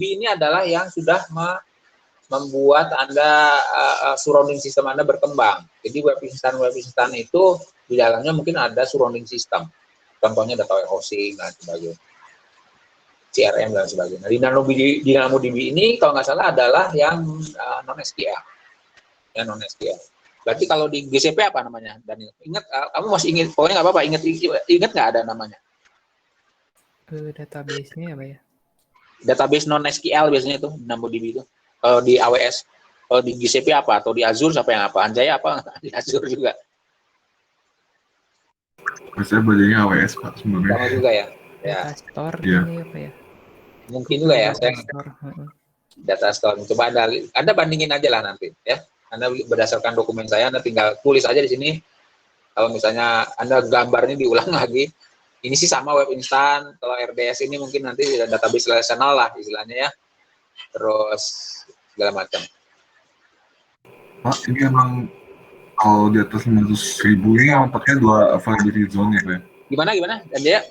ini adalah yang sudah membuat Anda surrounding system Anda berkembang. Jadi web instan itu di dalamnya mungkin ada surrounding system. Contohnya data warehousing dan sebagainya. CRM dan sebagainya. DynamoDB ini kalau nggak salah adalah yang non SQL. Yang non SQL. Berarti kalau di GCP apa namanya, Daniel? Ingat, kamu masih ingat? Pokoknya nggak apa-apa. Ingat nggak ada namanya? Database-nya apa ya? Database non SQL biasanya itu DynamoDB itu. Kalau di AWS, kalau di GCP apa? Atau di Azure siapa yang apa? Anjaya apa? Di Azure juga. Saya belajarnya AWS Pak sebenarnya. Sama juga ya. Data store Ya. ini apa ya? Mungkin Google juga ya. Data Store. Data store. Coba Anda bandingin aja lah nanti ya. Anda berdasarkan dokumen saya, Anda tinggal tulis aja di sini. Kalau misalnya Anda gambarnya diulang lagi, ini sih sama web instan. Kalau RDS ini mungkin nanti database relational lah istilahnya ya. Terus segala macam. Pak, ini emang kalau di atas 500.000 ini emang pakai 2 availability zone ya Pak ya? Gimana? Anjaya?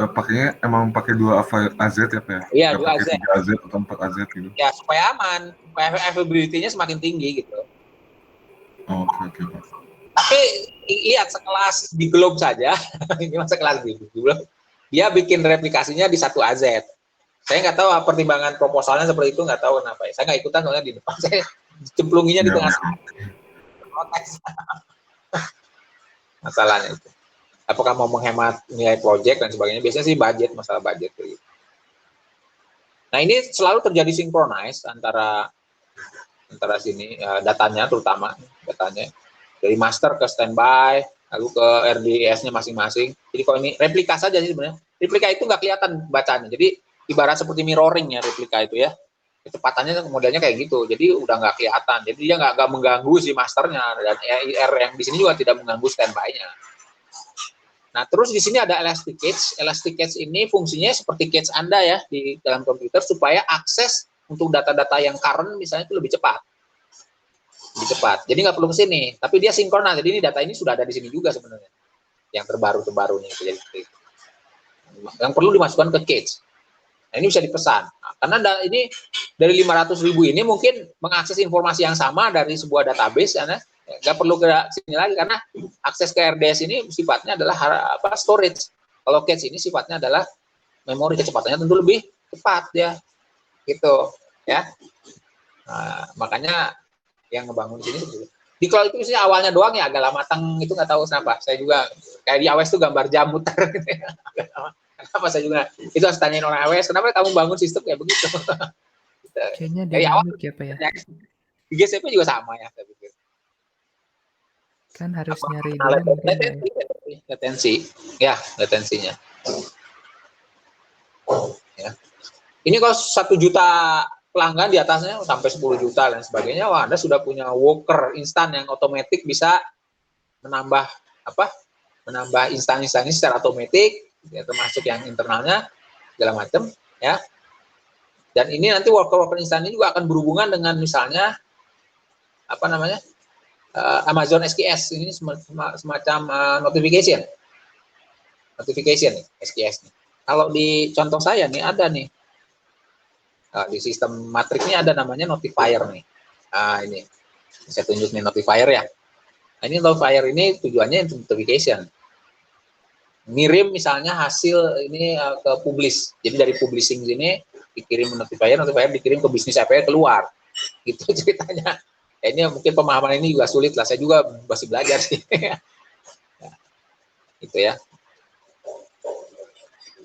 Pakainya emang pakai 2 AZ ya Pak ya? Iya, Nggak 2 pakai AZ. 3 AZ atau 4 AZ gitu? Ya, supaya aman. Supaya availability-nya semakin tinggi gitu. Oh, oke Pak. Tapi lihat sekelas di Globe saja, ini sekelas di Globe, dia bikin replikasinya di 1 AZ. Saya nggak tahu pertimbangan proposalnya seperti itu, nggak tahu kenapa ya. Saya nggak ikutan soalnya di depan, saya cemplunginya di tengah protes. Masalahnya itu. Apakah mau menghemat nilai proyek dan sebagainya, biasanya sih budget, masalah budget. Gitu. Nah ini selalu terjadi synchronize antara sini, datanya terutama, datanya. Dari master ke standby, lalu ke RDS-nya masing-masing. Jadi kalau ini replika saja sih sebenarnya. Replika itu nggak kelihatan bacanya. Jadi ibarat seperti mirroring ya replika itu ya. Kecepatannya modelnya kayak gitu. Jadi udah nggak kelihatan. Jadi dia nggak mengganggu si masternya dan EIR yang di sini juga tidak mengganggu standby-nya. Nah terus di sini ada Elastic Cache. Elastic Cache ini fungsinya seperti cache Anda ya di dalam komputer supaya akses untuk data-data yang current misalnya itu lebih cepat. Jadi nggak perlu ke sini, tapi dia sinkronan. Jadi ini data ini sudah ada di sini juga sebenarnya, yang terbarunya itu. Yang perlu dimasukkan ke cache. Nah, ini bisa dipesan. Nah, karena ini dari 500.000 ini mungkin mengakses informasi yang sama dari sebuah database, karena nggak perlu ke sini lagi karena akses ke RDS ini sifatnya adalah storage. Kalau cache ini sifatnya adalah memori, kecepatannya tentu lebih cepat ya, gitu ya. Nah, makanya yang ngebangun di sini di cloud itu misalnya awalnya doang ya agak lama matang itu nggak tahu kenapa. Saya juga kayak di AWS itu gambar jam muter gitu ya. Kenapa saya juga itu harus tanyain orang AWS kenapa kamu bangun sistem kayak begitu. Kayaknya Dari awal dinamik ya Pak ya. di GCP juga sama ya saya pikir. Kan harus nyari dulu mungkin Pak ya. Latensinya. Ya. Ini kalau 1 juta pelanggan di atasnya sampai 10 juta dan sebagainya, wah Anda sudah punya worker instan yang otomatis bisa menambah instan-instan ini secara otomatis, ya, termasuk yang internalnya segala macam, ya. Dan ini nanti worker instan ini juga akan berhubungan dengan misalnya Amazon SQS ini semacam notification SQS nih. Kalau di contoh saya nih ada nih. Di sistem matrix ini ada namanya notifier nih. Ini saya tunjuk nih notifier ya. Nah, ini notifier ini tujuannya notification. Ngirim misalnya hasil ini ke publish. Jadi dari publishing sini dikirim notifier dikirim ke bisnis API keluar. Gitu ceritanya. Ya, ini mungkin pemahaman ini juga sulit lah. Saya juga masih belajar sih. Nah, itu ya.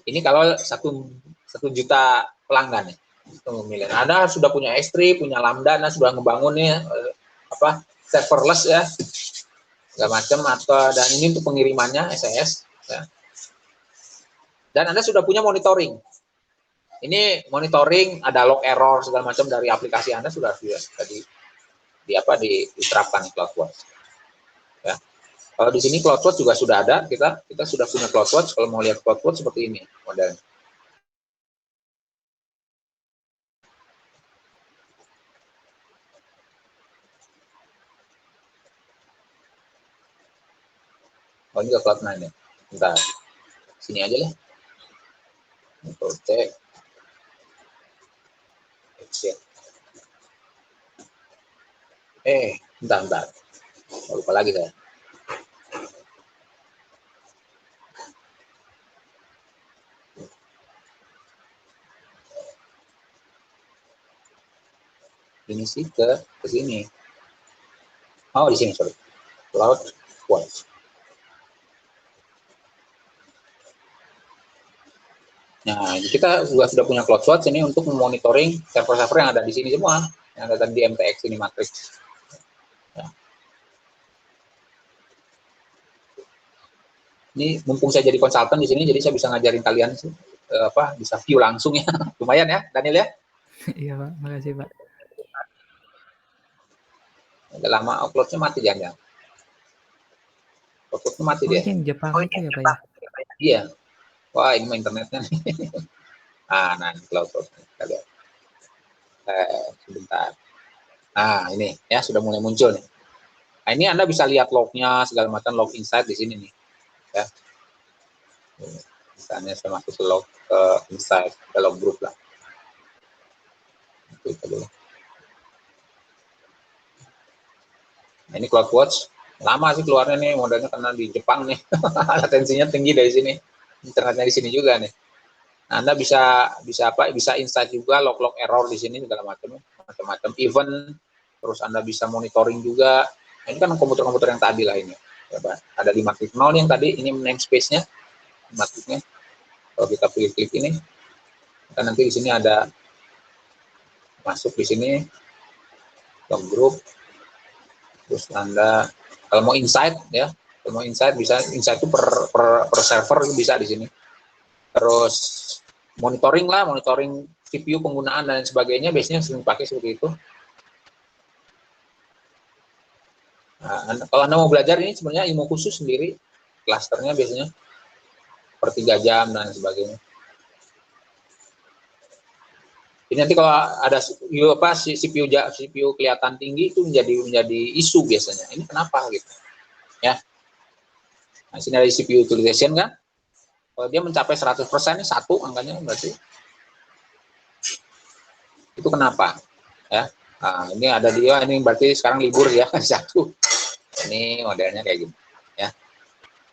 Ini kalau 1 juta pelanggan ya. Anda sudah punya S3, punya Lambda, Anda sudah ngebangunnya serverless ya, segala macam dan ini untuk pengirimannya SAS ya. Dan Anda sudah punya monitoring. Ini monitoring ada log error segala macam dari aplikasi Anda sudah diterapkan di CloudWatch. Ya. Kalau di sini CloudWatch juga sudah ada, kita sudah punya CloudWatch. Kalau mau lihat CloudWatch seperti ini modelnya. Oh, ini juga Cloud9 ya. Bentar. Sini aja lah. Cek. Exit. Bentar. Lupa lagi saya. Ini sih ke sini. Oh, di sini, sorry. Cloud Watch. Nah, kita juga sudah punya CloudWatch ini untuk memonitoring server-server yang ada di sini semua, yang ada di MTX ini matrix. Ya. Ini mumpung saya jadi konsultan di sini, jadi saya bisa ngajarin kalian bisa view langsung ya. Lumayan ya, Daniel ya? Iya Pak, makasih Pak. Udah lama uploadnya mati jangan. Uploadnya mati Oh, dia. ini yang Jepang itu ya Pak ya? Iya. Wah, ini mah internetnya nih. Nah, CloudWatch. Sebentar. Nah, ini ya sudah mulai muncul nih. Nah, ini Anda bisa lihat lognya segala macam, log insight di sini nih. Ya. Misalnya saya masuk ke log insight, ke log group lah. Itu dulu. Nah, ini CloudWatch. Lama sih keluarnya nih, modelnya karena di Jepang nih. Latensinya tinggi dari sini. Internetnya di sini juga nih. Nah, Anda bisa insight juga log error di sini segala macam event, terus Anda bisa monitoring juga. Nah, ini kan komputer-komputer yang tadi lah ini. Coba ada 5.0 yang tadi, ini namespace-nya, matrixnya. Kalau kita pilih klik ini, dan nanti di sini ada masuk di sini log group, terus Anda kalau mau insight ya, kalau mau insight bisa insight itu per server bisa di sini. Terus monitoring CPU penggunaan dan sebagainya, biasanya sering pakai seperti itu. Nah, kalau Anda mau belajar ini sebenarnya ilmu khusus sendiri, klasternya biasanya per 3 jam dan sebagainya. Ini nanti kalau ada CPU kelihatan tinggi itu menjadi isu biasanya. Ini kenapa gitu? Ya. Nah, sini ada CPU utilization kan? Kalau dia mencapai 100% ini 1 angkanya berarti. Itu kenapa? Ya. Nah, ini ada dia, ini berarti sekarang libur ya, 1. Ini modelnya kayak gini. Ya.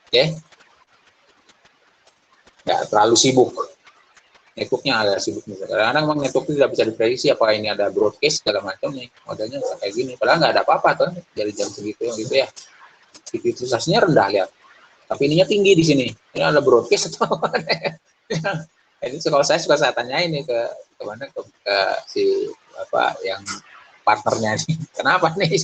Oke. Nggak terlalu sibuk. Networknya agak sibuk nih. Kadang-kadang memang network tidak bisa diprediksi apakah ini ada broadcast segala macam nih. Modelnya kayak gini. Padahal nggak ada apa-apa tuh dari jam segitu gitu ya. Aktivitasnya rendah lihat. Tapi ininya tinggi di sini. Ini ada broadcast atau apa? Jadi kalau saya suka saya tanya ini ke si apa yang partnernya nih. Kenapa nih?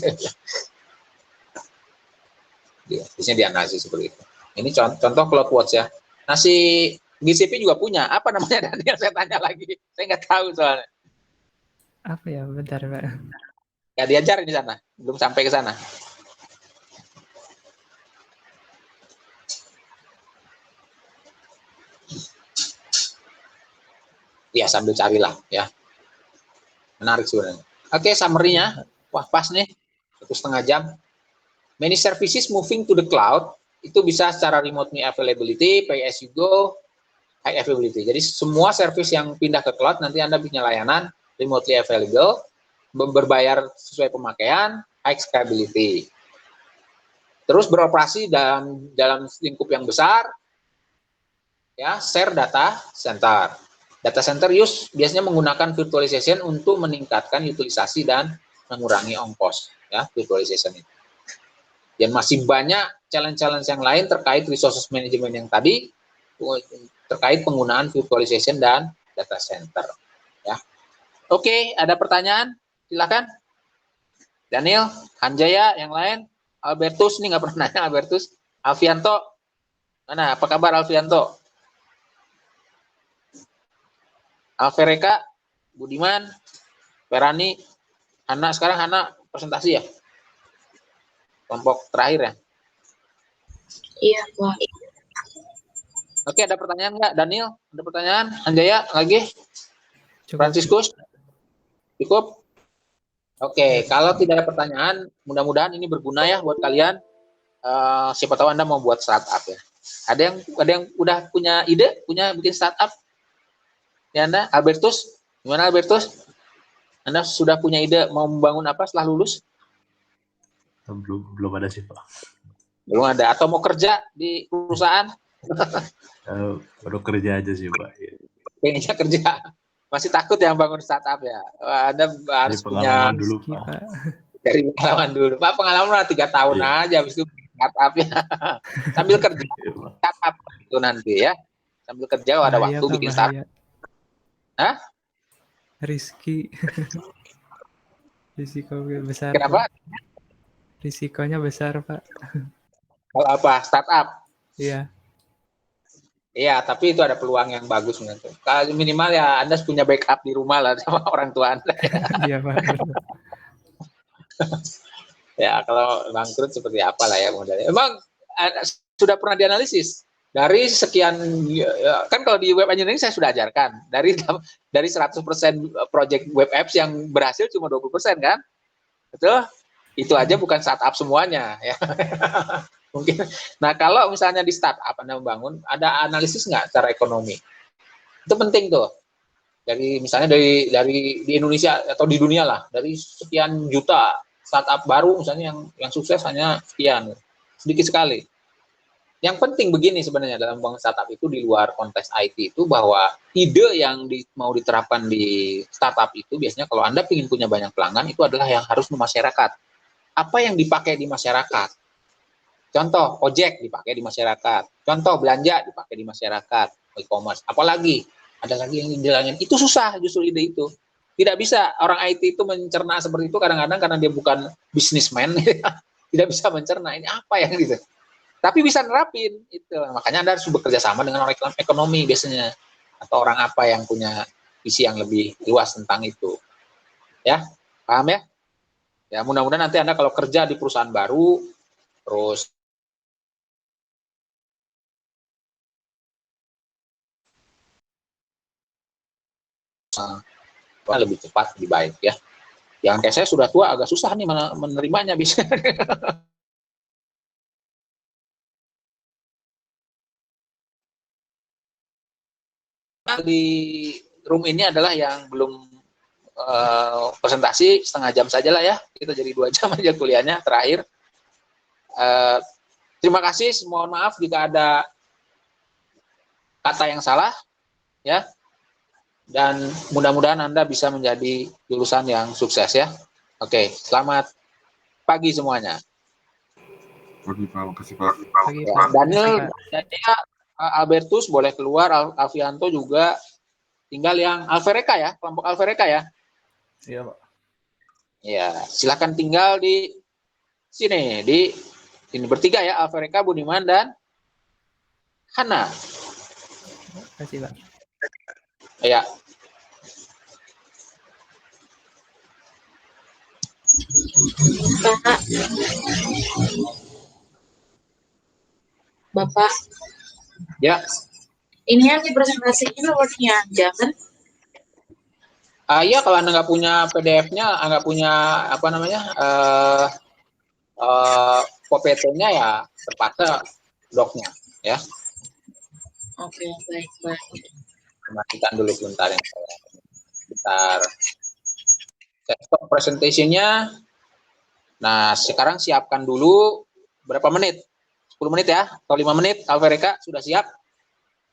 Biasanya dianalisis seperti itu. Ini contoh CloudWatch ya. Nah, si GCP juga punya. Apa namanya Daniel? Saya tanya lagi. Saya nggak tahu soalnya. Apa ya? Bentar Pak. Ya diajar di sana. Belum sampai ke sana. Ya sambil carilah ya. Menarik sebenarnya. Oke, summary-nya. Wah, pas nih. 1,5 jam. Many services moving to the cloud itu bisa secara remotely availability, pay as you go, high availability. Jadi semua service yang pindah ke cloud nanti Anda punya layanan remotely available, berbayar sesuai pemakaian, high scalability. Terus beroperasi dalam lingkup yang besar, ya, share data center. Data center biasanya menggunakan virtualization untuk meningkatkan utilisasi dan mengurangi ongkos, ya, virtualization itu. Dan masih banyak challenge-challenge yang lain terkait resources management yang tadi, terkait penggunaan virtualization dan data center. Ya. Oke, ada pertanyaan? Silakan. Daniel, Hanjaya, yang lain, Albertus, ini nggak pernah nanya Albertus. Alfianto, mana? Apa kabar Alfianto? Alvereka, Budiman, Ferani, Hana, sekarang Hana presentasi ya? Kelompok terakhir ya? Iya, Pak. Oke, ada pertanyaan nggak, Daniel? Ada pertanyaan? Anjaya, lagi? Franciscus? Cukup? Oke, kalau tidak ada pertanyaan, mudah-mudahan ini berguna ya buat kalian. Siapa tahu Anda mau buat startup ya. Ada yang udah punya ide, punya bikin startup? Ya Anda, Albertus? Gimana Albertus? Anda sudah punya ide mau membangun apa setelah lulus? Belum ada sih Pak. Belum ada. Atau mau kerja di perusahaan? Baru kerja aja sih Pak. Pengennya kerja. Masih takut yang bangun startup ya? Wah, Anda harus Dari pengalaman punya dulu Rizky, Pak. Pak. dari pengalaman dulu. Pak, pengalaman lah 3 tahun Iya. aja habis itu startup ya. Sambil kerja Iya, Pak. startup itu nanti ya. Sambil kerja ada Bahaya, waktu Pak, bikin startup. bahaya. Hah? Rizky. Risiko besar, Kenapa? Pak. Risikonya besar, Pak. Kalau apa? Startup. Iya. Iya, tapi itu ada peluang yang bagus menurut. Kalau minimal ya Anda punya backup di rumah lah sama orang tua Anda. Iya, Pak. Betul. Ya, kalau bangkrut seperti apa lah ya modalnya. Emang sudah pernah dianalisis dari sekian kan kalau di web engineering saya sudah ajarkan dari 100% project web apps yang berhasil cuma 20% kan? Betul? Itu aja bukan startup semuanya ya. Mungkin. Nah, kalau misalnya di startup Anda membangun, ada analisis nggak secara ekonomi? Itu penting tuh. Dari misalnya dari di Indonesia atau di dunia lah, dari sekian juta startup baru misalnya yang sukses hanya sekian, sedikit sekali. Yang penting begini sebenarnya dalam membangun startup itu di luar konteks IT itu bahwa ide yang mau diterapkan di startup itu biasanya kalau Anda ingin punya banyak pelanggan itu adalah yang harus memasyarakat. Apa yang dipakai di masyarakat? Contoh, ojek dipakai di masyarakat. Contoh, belanja dipakai di masyarakat, e-commerce. Apalagi, ada lagi yang dibilangin. Itu susah justru ide itu. Tidak bisa orang IT itu mencerna seperti itu kadang-kadang karena dia bukan bisnismen. Tidak bisa mencerna, ini apa yang gitu. Tapi bisa nerapin. Itu. Makanya Anda harus bekerja sama dengan orang ekonomi biasanya. Atau orang apa yang punya visi yang lebih luas tentang itu. Ya, paham ya? Ya, mudah-mudahan nanti Anda kalau kerja di perusahaan baru, terus lebih cepat, lebih baik ya. Yang kayak saya sudah tua agak susah nih menerimanya bisa. Di room ini adalah yang belum presentasi setengah jam saja lah ya. Kita jadi 2 jam aja kuliahnya terakhir. Terima kasih, mohon maaf jika ada kata yang salah ya. Dan mudah-mudahan Anda bisa menjadi lulusan yang sukses ya. Oke, selamat pagi semuanya. Pagi Pak, makasih Pak. Pagi, Ya, Pak. Daniel, Makasih, Pak. Albertus boleh keluar, Alfianto juga. Tinggal yang Alvereka ya, kelompok Alvereka ya. Iya Pak. Ya, silakan tinggal di sini, di ini bertiga ya, Alvereka, Budiman dan Hana. Makasih, Pak. Ya, Kakak, Bapak, ya. ini yang di presentasinya nomornya jangan. Iya, kalau Anda nggak punya PDF-nya, nggak punya apa namanya PPT-nya ya terpaksa doc-nya ya. Oke, baik, baik. Matikan dulu sebentar ya. Bentar. Saya stop presentation-nya. Nah, sekarang siapkan dulu berapa menit? 10 menit ya, atau 5 menit, Alvereka sudah siap?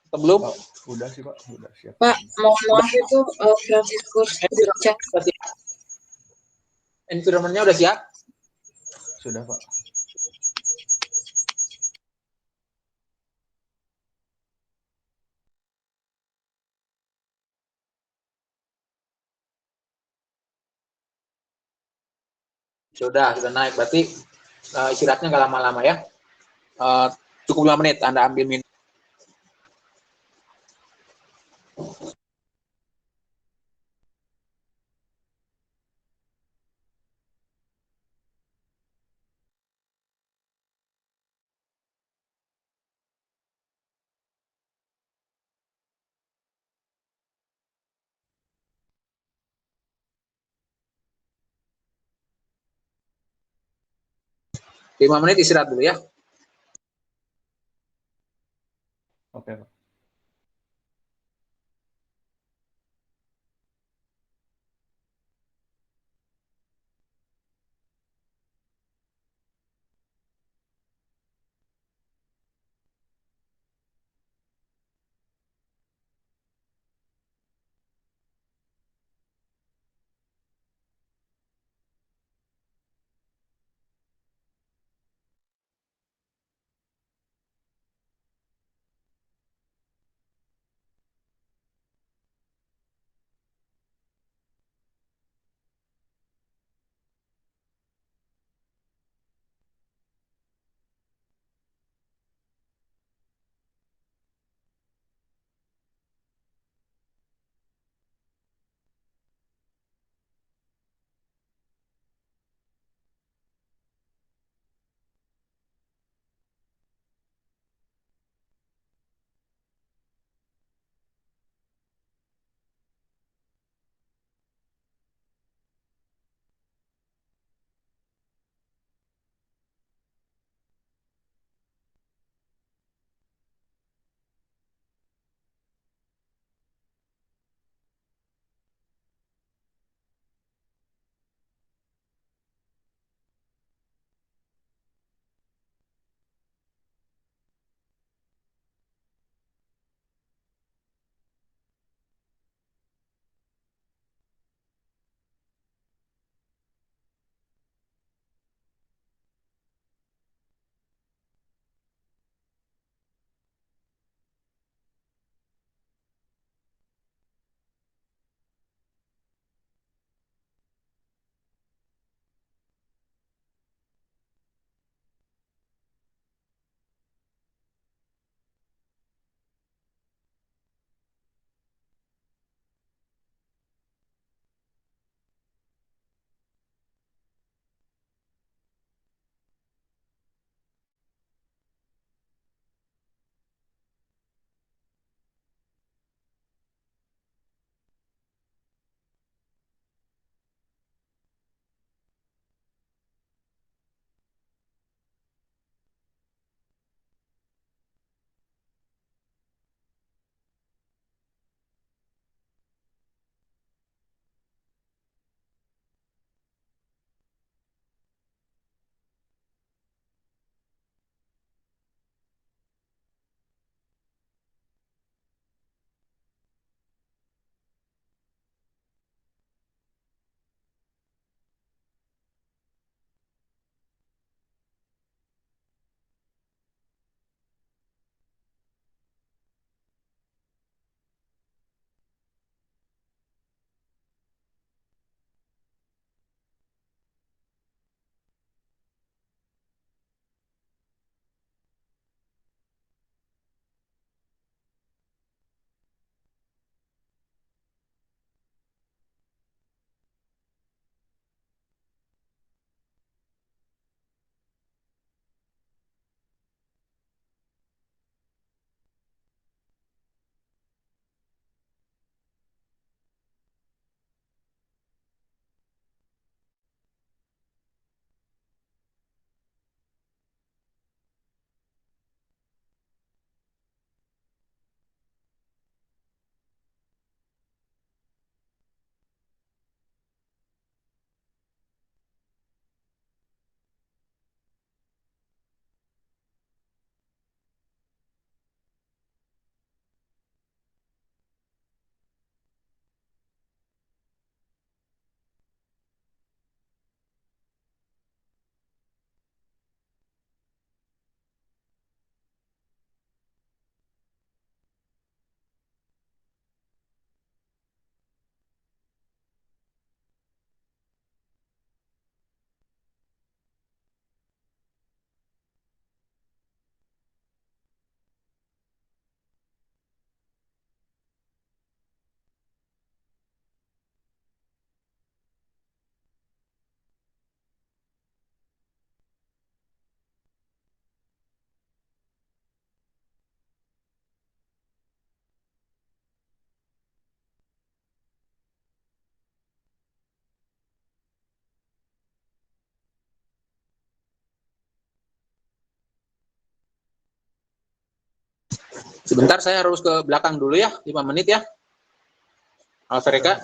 Atau belum? Pak, udah sih Pak, udah siap. Pak, mohon maaf itu Franciscus chat. Sudah siap. Environment-nya udah siap? Sudah Pak. Sudah naik. Berarti istirahatnya nggak lama-lama ya. Cukup 5 menit, Anda ambil minum. Lima menit istirahat dulu ya. Oke Pak. Sebentar, saya harus ke belakang dulu ya, 5 menit ya. Alvereka.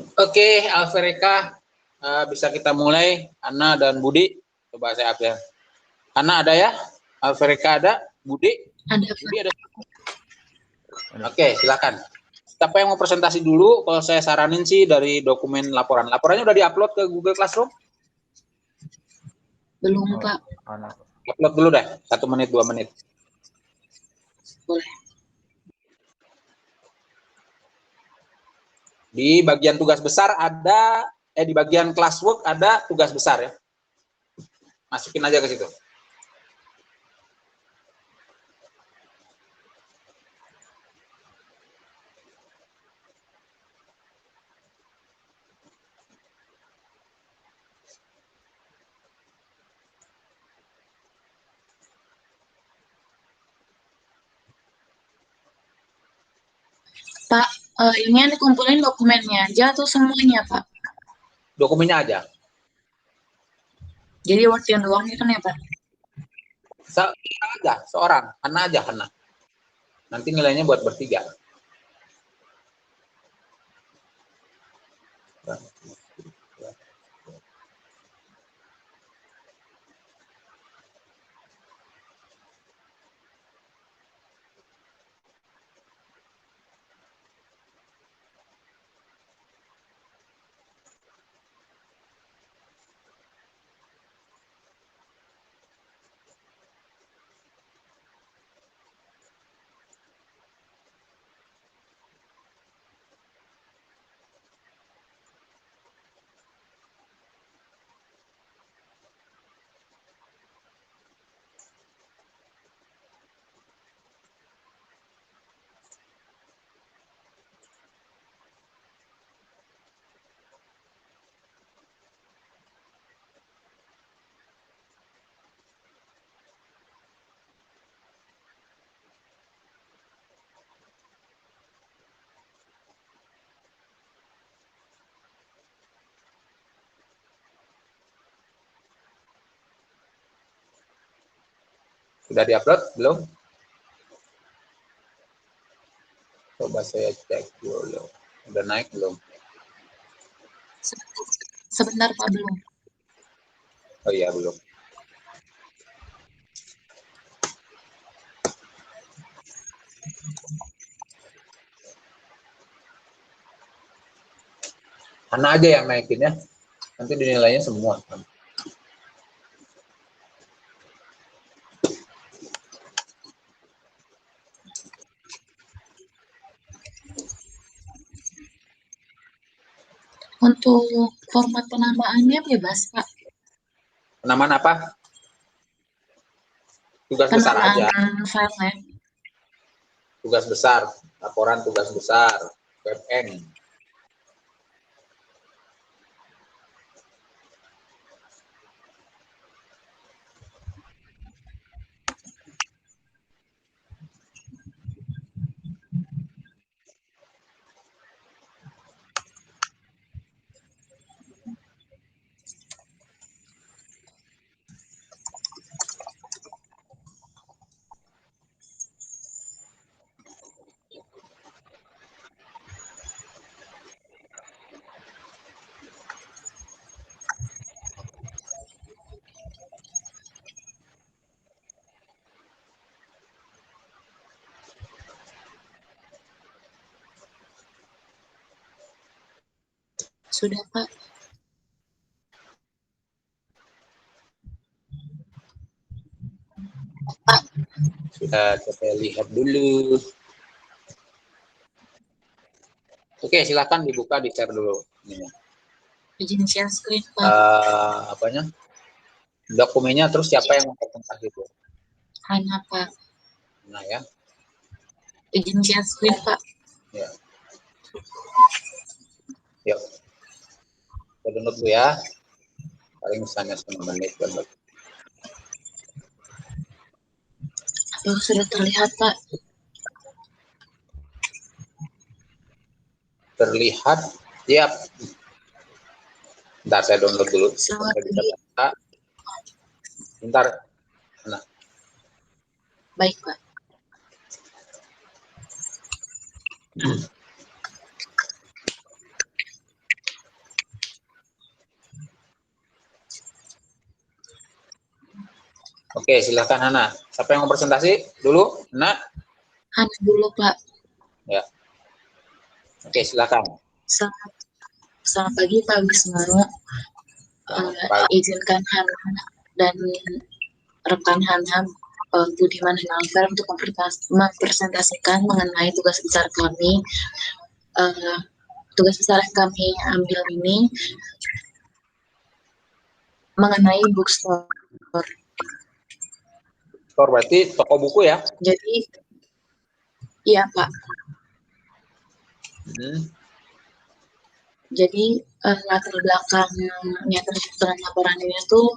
Oke, Alvereka, bisa kita mulai. Ana dan Budi, coba saya update. Ana ada ya? Alvereka ada? Budi? Ada, Pak. Budi ada? Oke, silakan. Siapa yang mau presentasi dulu? Kalau saya saranin sih dari dokumen laporan. Laporannya udah diupload ke Google Classroom? Belum, Pak. Upload dulu deh, 1 menit, 2 menit. Boleh. Di bagian tugas besar ada, di bagian classwork ada tugas besar ya. Masukin aja ke situ. Pak, ini yang dikumpulin dokumennya aja atau semuanya, Pak? Dokumennya aja. Jadi Word yang doang itu ya, Pak? Aja, seorang, Hana aja, Hana. Nanti nilainya buat bertiga. Sudah diupload belum? Coba saya cek dulu. Udah naik belum? Sebentar, Pak, belum. Oh iya, belum. Hana aja yang naikin ya. Nanti dinilainya semua. Untuk format penamaannya bebas, Pak. Penamaan apa? Tugas besar aja. Penamaan filenya. Tugas besar. Laporan tugas besar. WebN. Sudah, Pak. Sudah, kita lihat dulu. Oke, silakan dibuka, di-share dulu. Ini. Izin share screen, Pak. Apanya? Dokumennya, terus siapa yang mempresentasi itu? Hana, Pak. Nah ya. Izin share screen, Pak. Ya. Yuk. Kita download dulu ya. Paling misalnya 1 menit. Download. Apakah sudah terlihat, Pak? Terlihat. Siap. Bentar, saya download dulu. Selamat Saya bisa baca. Bentar. Nah. Baik, Pak. Oke, silakan Hana. Siapa yang mau presentasi dulu? Hana? Hana dulu, Pak. Ya. Oke, silakan. Selamat pagi, Pak Wisnu. Izinkan Hana dan rekan Hana Budiman dan Alver untuk mempresentasikan mengenai tugas besar kami. Tugas besar yang kami ambil ini mengenai bookstore. Store berarti toko buku ya? Jadi, iya Pak. Jadi latar belakangnya terciptanya laporan ini tuh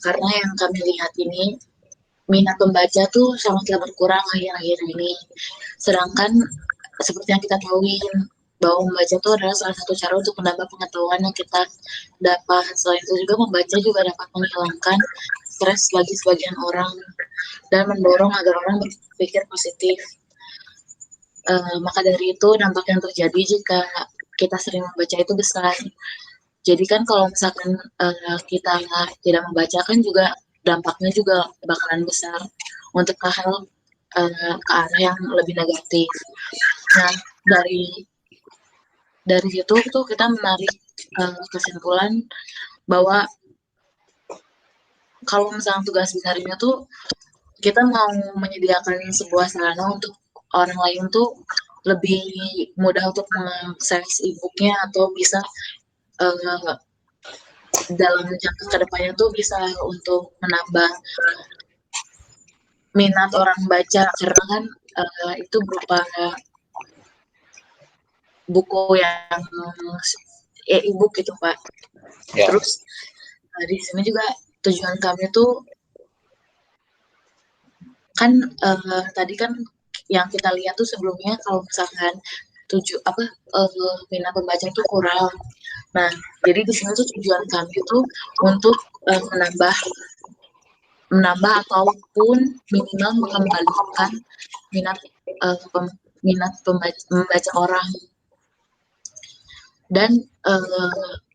karena yang kami lihat ini minat pembaca tuh sangatlah berkurang akhir-akhir ini. Sedangkan seperti yang kita tahu bahwa membaca itu adalah salah satu cara untuk menambah pengetahuan yang kita dapat. Selain itu juga membaca juga dapat menghilangkan stres bagi sebagian orang dan mendorong agar orang berpikir positif. Maka dari itu dampak yang terjadi jika kita sering membaca itu besar. Jadi kan kalau misalkan kita tidak membaca kan juga dampaknya juga bakalan besar untuk hal ke arah yang lebih negatif. Nah, dari situ tuh kita menarik kesimpulan bahwa kalau misalnya tugas besarnya tuh kita mau menyediakan sebuah sarana untuk orang lain tuh lebih mudah untuk mengakses e-booknya atau bisa dalam jangka kedepannya tuh bisa untuk menambah minat orang baca karena kan itu berupa buku yang e-book gitu Pak. Ya. Terus di sini juga tujuan kami tuh kan tadi kan yang kita lihat tuh sebelumnya kalau misalkan minat pembaca itu kurang. Nah, jadi di sini tuh tujuan kami tuh untuk menambah ataupun minimal mengembalikan minat membaca orang. Dan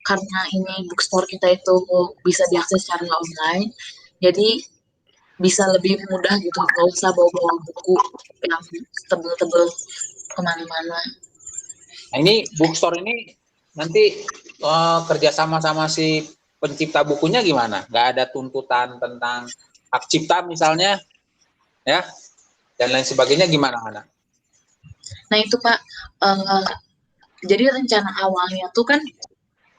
karena ini bookstore kita itu bisa diakses secara online, jadi bisa lebih mudah gitu, nggak usah bawa-bawa buku yang tebel-tebel kemana-mana. Nah, ini bookstore ini nanti kerjasama sama si pencipta bukunya gimana? Nggak ada tuntutan tentang hak cipta misalnya, ya, dan lain sebagainya gimana, Hana? Nah itu Pak, jadi rencana awalnya tuh kan,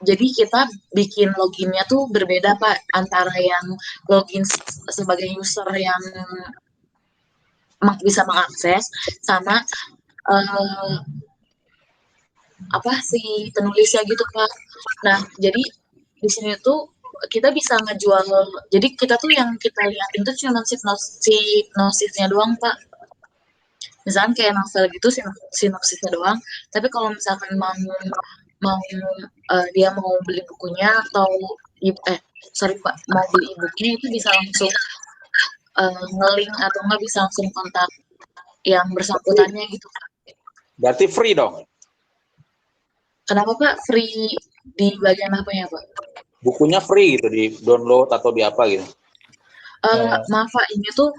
jadi kita bikin loginnya tuh berbeda Pak, antara yang login sebagai user yang bisa mengakses sama si penulisnya gitu Pak. Nah jadi di sini tuh kita bisa ngejual, jadi kita tuh yang kita liatin tuh cuma sinopsisnya doang Pak. Misalkan kayak novel gitu sinopsisnya doang, tapi kalau misalkan mau dia mau beli bukunya atau Pak, mau beli e-booknya itu bisa langsung nge-link atau nggak bisa langsung kontak yang bersangkutannya gitu Pak. Berarti free dong? Kenapa Pak? Free di bagian apa ya Pak? Bukunya free gitu, di download atau di apa gitu? Maaf Pak, ini tuh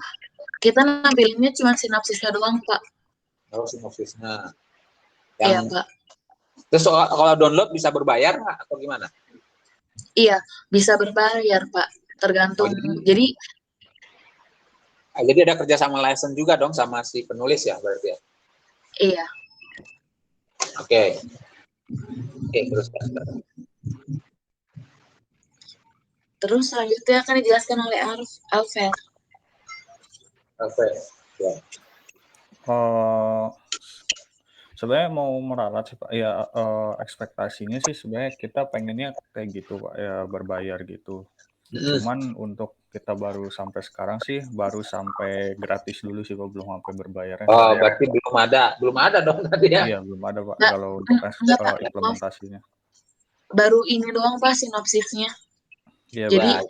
kita nampilinnya cuma sinopsisnya doang Pak. Oh, sinopsisnya. Iya Pak. Terus kalau download bisa berbayar nggak atau gimana? Iya, bisa berbayar Pak. Tergantung. Jadi ada kerjasama license juga dong sama si penulis ya berarti ya? Iya. Oke, terus. Terus selanjutnya akan dijelaskan oleh Alver. Ya. Sebenarnya mau meralat sih Pak, ya ekspektasinya sih sebenarnya kita pengennya kayak gitu Pak, ya berbayar gitu. Cuman untuk kita baru sampai sekarang sih baru sampai gratis dulu sih Pak, belum sampai berbayarnya. Oh, berarti belum ada dong tadi ya? Iya, belum ada Pak kalau untuk implementasinya. Baru ini doang Pak sinopsisnya. Ya, jadi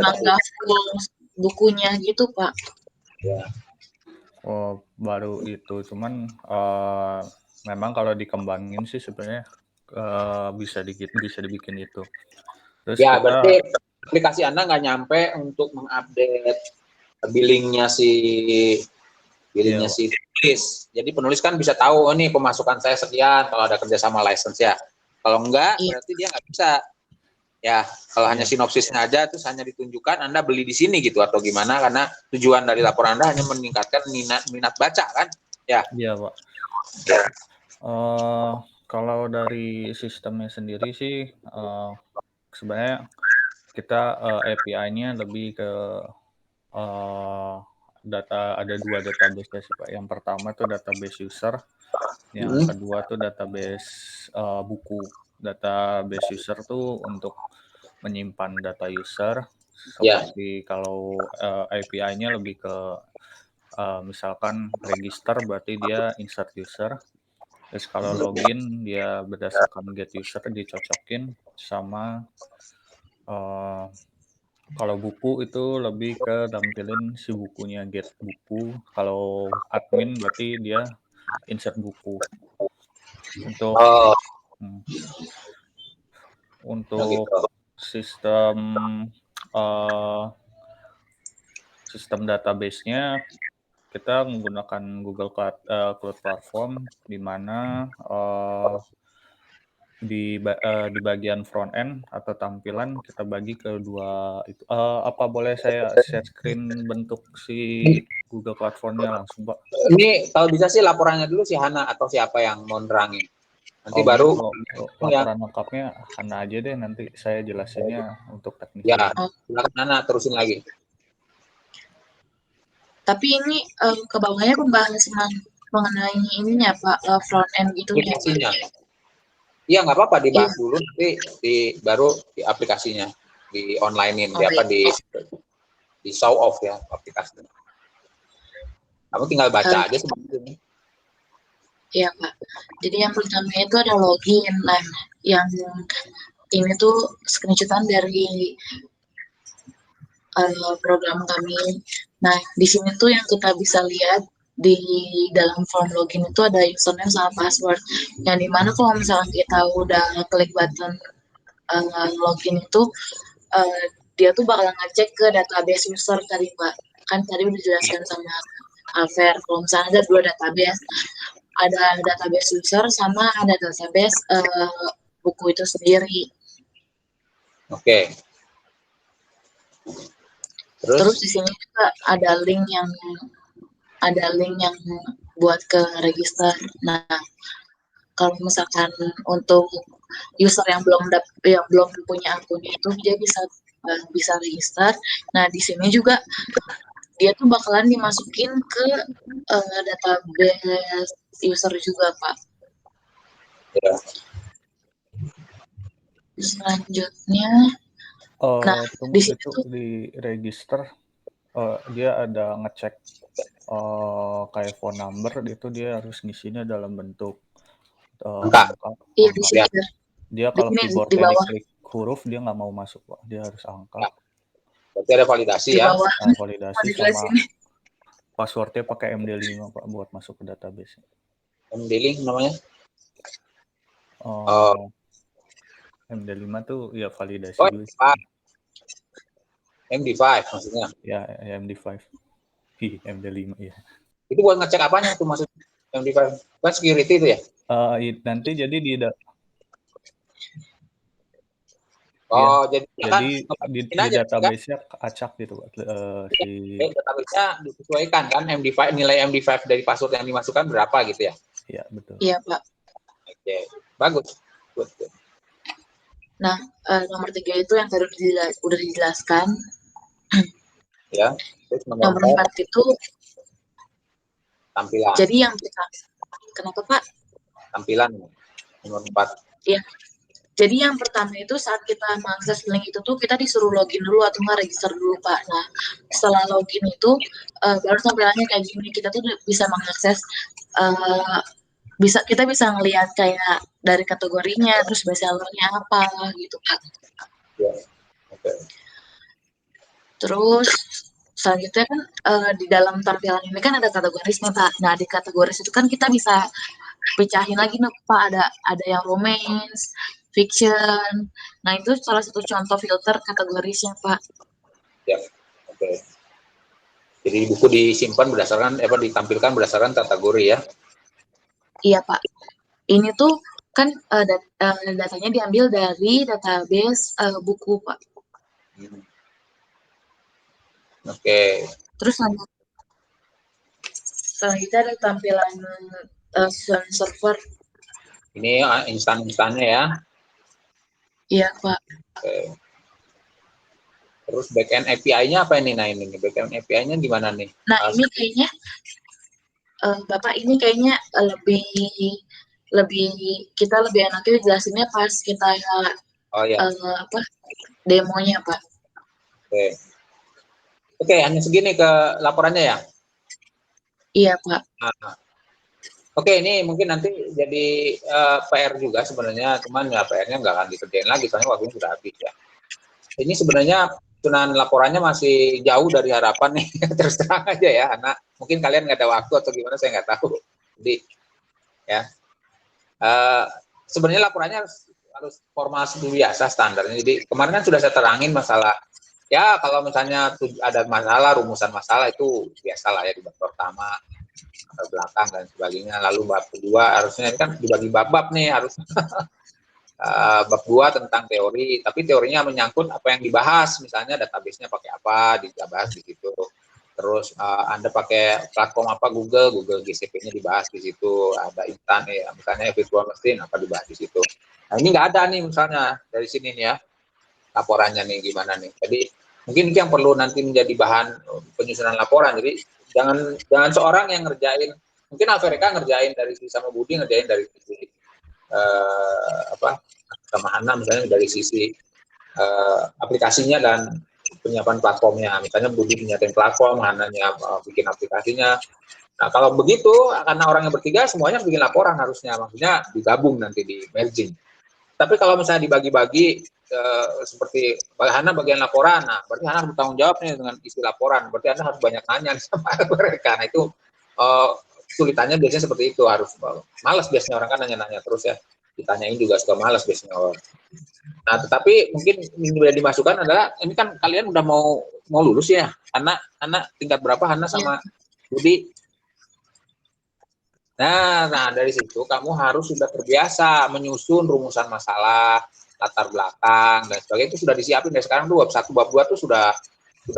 memang nggak full bukunya gitu Pak. Ya. Oh, baru itu. Cuman memang kalau dikembangin sih sebenarnya bisa dibikin itu. Terus ya, berarti aplikasi Anda nggak nyampe untuk mengupdate billingnya si Iya, Pak. penulis. Jadi penulis kan bisa tahu, oh nih pemasukan saya sekian kalau ada kerjasama license ya. Kalau enggak, Iya. berarti dia nggak bisa. Ya, kalau hanya Iya. sinopsisnya aja, terus hanya ditunjukkan Anda beli di sini gitu atau gimana? Karena tujuan dari laporan Anda hanya meningkatkan minat baca kan? Ya. Iya, Pak. Ya. Kalau dari sistemnya sendiri sih, sebenarnya kita API-nya lebih ke ada 2 database ya sih, Pak. Yang pertama itu database user, yang kedua tuh database buku. Database user tuh untuk menyimpan data user, Ya. seperti kalau API-nya lebih ke misalkan register berarti dia insert user. Terus kalau login dia berdasarkan get user dicocokin sama kalau buku itu lebih ke tampilin si bukunya, get buku. Kalau admin berarti dia insert buku. Untuk Oh, untuk gitu. sistem sistem database-nya kita menggunakan Google Cloud Platform, di mana di bagian front end atau tampilan kita bagi ke 2 itu. Apa boleh saya share screen bentuk si Google Platform-nya langsung, Pak? Ini kalau bisa sih laporannya dulu si Hana atau siapa yang mau nerangin. Nanti Mungkin baru kalau laporan lengkapnya Hana aja deh, nanti saya jelasinnya untuk teknisnya. ya, silakan Hana terusin lagi. Tapi ini ke bawahnya pembahasan mengenai ininya Pak, front end gitu ya. Aplikasinya. Iya, nggak apa-apa dibahas dulu, nanti baru di aplikasinya, di online-in, di show off ya aplikasinya. Kamu tinggal baca aja sebetulnya. Iya Pak. Jadi yang pertama itu ada login. Nah, yang ini tuh screenshotan dari program kami. Nah, di sini tuh yang kita bisa lihat di dalam form login itu ada username sama password. Yang dimana kalau misalnya kita udah klik button login itu, dia tuh bakal ngecek ke database user tadi Pak. Kan tadi udah dijelaskan sama Alver, kalau misalnya ada 2 database, ada database user sama ada database buku itu sendiri. Oke. Terus di sini juga ada link yang buat ke register. Nah, kalau misalkan untuk user yang belum punya akunnya itu dia bisa register. Nah, di sini juga dia tuh bakalan dimasukin ke database user juga, Pak. Ya. Selanjutnya, di situ itu di register dia ada ngecek kayak phone number, itu dia harus ngisinya dalam bentuk angka. Iya, di sini. Dia kalau keyboardnya diklik huruf dia nggak mau masuk, Pak. Dia harus angka. Berarti ada validasi di ya? Bawah. Validasi sama passwordnya pakai MD5 Pak buat masuk ke database. MD5 namanya? MD5 tuh ya validasi dulu. MD5 maksudnya? Ya, MD5. MD5 ya. Itu buat ngecek apanya tuh maksudnya MD5? Kan security itu ya? Nanti jadi jadi di database-nya acak gitu Pak. Database-nya disesuaikan kan MD5, nilai MD5 dari password yang dimasukkan berapa gitu ya? Iya, betul. Iya, Pak. Oke, bagus. Nah, nomor 3 itu yang tadi udah dijelaskan. Ya. Terus nomor 4 itu tampilan. Jadi yang kenapa Pak? Tampilan nomor 4. Iya. Jadi yang pertama itu saat kita mengakses link itu tuh kita disuruh login dulu atau nggak register dulu Pak. Nah, setelah login itu baru tampilannya kayak gini. Kita tuh bisa mengakses kita bisa ngelihat kayak dari kategorinya, terus bestsellernya apa gitu Pak. Ya. Okay. Terus selanjutnya kan di dalam tampilan ini kan ada kategorisnya Pak. Nah, di kategoris itu kan kita bisa pecahin lagi nih Pak, ada yang romance, fiction. Nah, itu salah satu contoh filter kategorisnya, Pak. Ya, oke. Jadi buku disimpan berdasarkan ditampilkan berdasarkan kategori ya. Iya, Pak. Ini tuh kan datanya diambil dari database buku, Pak. Oke. Terus selanjutnya ada tampilan server. Ini instan-instannya ya. Iya, Pak. Oke. Terus backend API-nya apa ini? Nah ini backend API-nya gimana nih? Nah, ini kayaknya Bapak ini kayaknya lebih kita lebih enaknya jelasinnya pas kita demonya, Pak. Oke, hanya segini ke laporannya ya? Iya, Pak. Nah, oke, ini mungkin nanti jadi PR juga sebenarnya, cuman ya PR-nya nggak akan dikerjain lagi, soalnya waktunya sudah habis ya. Ini sebenarnya susunan laporannya masih jauh dari harapan nih, terus terang aja ya, karena mungkin kalian nggak ada waktu atau gimana, saya nggak tahu. Jadi, ya, sebenarnya laporannya harus formal seperti biasa standarnya. Jadi kemarin kan sudah saya terangin masalah, ya kalau misalnya ada masalah, rumusan masalah itu biasalah ya di bab pertama, belakang dan sebagainya. Lalu bab kedua harusnya ini kan dibagi bab-bab nih, harus bab 2 tentang teori, tapi teorinya menyangkut apa yang dibahas, misalnya database-nya pakai apa, dibahas di situ. Terus Anda pakai platform apa, Google GCP-nya dibahas di situ. Ada instan ya, misalnya virtual machine apa dibahas di situ. Nah ini nggak ada nih misalnya dari sini nih ya laporannya nih gimana nih. Jadi mungkin itu yang perlu nanti menjadi bahan penyusunan laporan. Jadi jangan seorang yang ngerjain, mungkin Alverika ngerjain dari sisi, sama Budi ngerjain dari sisi sama Hana misalnya dari sisi aplikasinya dan penyiapan platformnya. Misalnya Budi penyiapin platform, Hananya bikin aplikasinya. Nah kalau begitu, karena orangnya bertiga semuanya bikin laporan harusnya, maksudnya digabung nanti di merging. Tapi kalau misalnya dibagi-bagi seperti Hana bagian laporan, nah berarti Hana harus bertanggung jawab nih dengan isi laporan. Berarti Anda harus banyak nanya sama mereka. Nah itu sulitannya biasanya seperti itu, harus malas biasanya orang kan nanya-nanya terus ya. Ditanyain juga suka malas biasanya orang. Nah tetapi mungkin yang boleh dimasukkan adalah ini kan kalian udah mau lulus ya. Hana tingkat berapa Hana sama Budi? Nah dari situ kamu harus sudah terbiasa menyusun rumusan masalah, latar belakang dan sebagainya, itu sudah disiapin dari sekarang tuh bab 1 bab 2 tuh sudah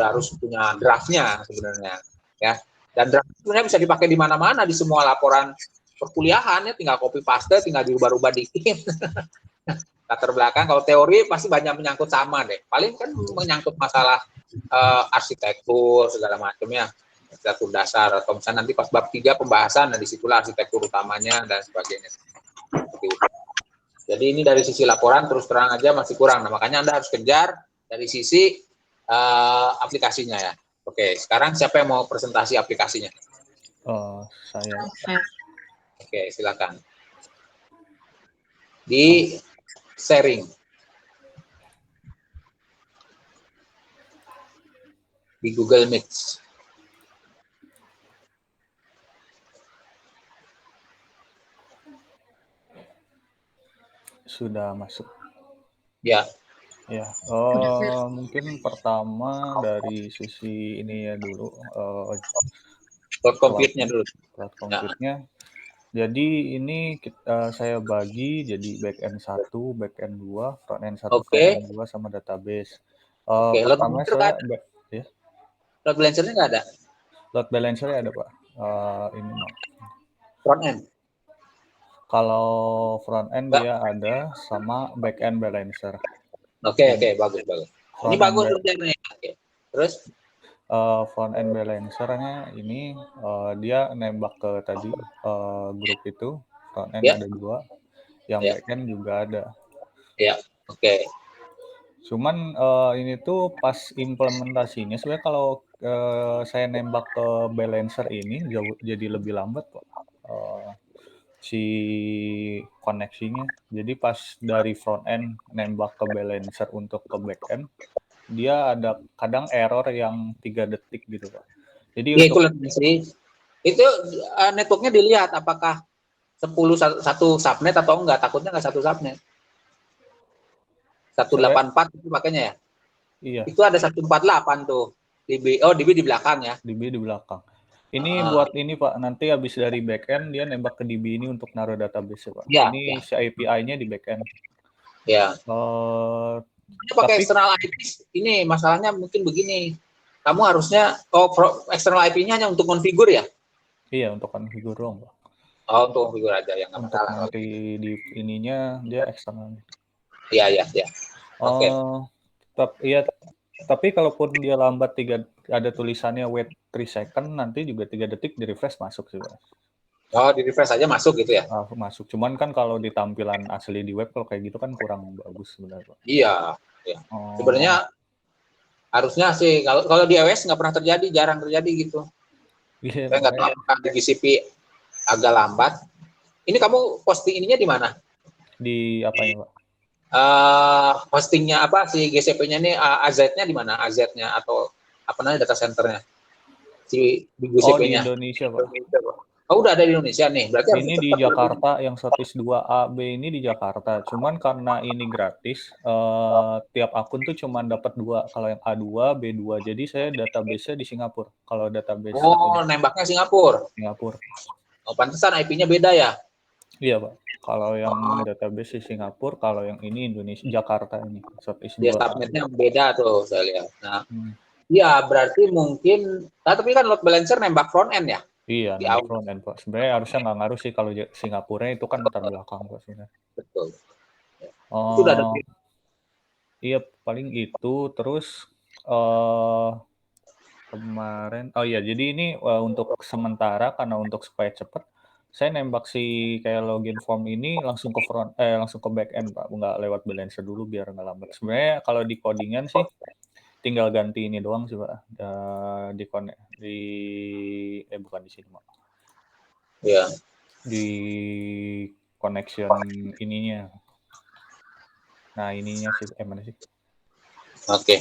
harus punya draftnya sebenarnya ya. Dan draft sebenarnya bisa dipakai di mana-mana di semua laporan perkuliahan ya, tinggal copy paste, tinggal dirubah-rubah dikit. Latar belakang kalau teori pasti banyak menyangkut sama deh. Paling kan menyangkut masalah arsitektur segala macamnya. Arsitektur dasar, atau misalnya nanti pas bab 3 pembahasan, dan disitulah arsitektur utamanya dan sebagainya. Jadi ini dari sisi laporan terus terang aja masih kurang, nah makanya Anda harus kejar dari sisi aplikasinya ya. Oke, sekarang siapa yang mau presentasi aplikasinya? Saya. Oke, silakan. Di sharing. Di Google Meet. Sudah masuk. Ya. Ya, mungkin pertama dari sisi ini ya dulu. Cloud compute-nya dulu. Cloud compute-nya. Jadi ini saya bagi jadi backend 1, backend 2, frontend 1, frontend 2 sama database. Pertama saya ya. Load balancer-nya nggak ada? Load balancer-nya ada, Pak. Ini Frontend. Kalau front-end dia ada sama back-end balancer. Oke, bagus. Ini bagus kerjanya. Oke. Terus? Front-end balancer-nya ini dia nembak ke tadi grup itu, front-end ada 2, yang back-end juga ada. Ya, oke. Cuman ini tuh pas implementasinya sebenarnya kalau saya nembak ke balancer ini jadi lebih lambat kok. Si koneksinya. Jadi pas dari front end nembak ke balancer untuk ke back end, dia ada kadang error yang 3 detik gitu, Pak. Jadi itu networknya dilihat apakah 10 satu subnet atau enggak, takutnya enggak satu subnet. 184 itu makanya ya. Iya, Itu ada 148 tuh. DB di belakang ya. DB di belakang. Ini buat ini Pak, nanti habis dari backend dia nembak ke DB ini untuk naruh database Pak. Iya, Ini si API-nya di backend. Ya. Eh, Pakai tapi external IP ini masalahnya mungkin begini. Kamu harusnya external IP-nya hanya untuk konfigur ya? iya untuk konfigur doang Pak. Oh, untuk konfigur aja yang nggak Untuk masalah. nanti di ininya dia eksternal. Iya. Oke. Tapi kalaupun dia lambat ada tulisannya wait 3 second, nanti juga 3 detik di refresh masuk sih Pak. Oh, di refresh aja masuk gitu ya? Masuk. Cuman kan kalau di tampilan asli di web kalau kayak gitu kan kurang bagus sebenarnya Pak. Iya. Oh, Sebenarnya harusnya sih kalau di iOS nggak pernah terjadi, jarang terjadi gitu. iya, Saya nggak tahu apakah di GCP agak lambat. Ini kamu posting ininya di mana? di apa ya Pak? Hostingnya apa sih GCP-nya ini AZ-nya di mana? AZ-nya atau apa namanya data center-nya? Di Oh di GCP-nya. Indonesia Pak. Oh, udah ada di Indonesia nih. Berarti harus Ini di cepet Jakarta yang Sotis 2A B ini di Jakarta. Cuman karena ini gratis, tiap akun tuh cuman dapat 2. Kalau yang A2, B2. Jadi saya database-nya di Singapura. Kalau database Oh, nembaknya Singapura. Singapura. Oh, pantesan IP-nya beda ya? Iya, Pak. Kalau yang database di Singapura, kalau yang ini Indonesia, Jakarta ini. Sotis Dia 2A. subnetnya beda tuh, saya lihat. Nah, Hmm. iya berarti mungkin, tapi kan load balancer nembak front end ya? Iya, Di nembak awal. front end, Pak. Sebenarnya harusnya nggak ngaruh sih kalau Singapura itu kan terbelakang, Pak. Sebenarnya. Betul. Itu udah ada. Iya, paling itu. Terus kemarin, oh iya, jadi ini untuk sementara karena untuk supaya cepat, saya nembak si kayak login form ini langsung ke langsung ke back end Pak, nggak lewat balancer dulu biar nggak lambat. Sebenarnya kalau di codingan sih tinggal ganti ini doang sih Pak, bukan di sini Pak. Iya. Di connection ininya. Nah ininya sih, mana sih? Oke.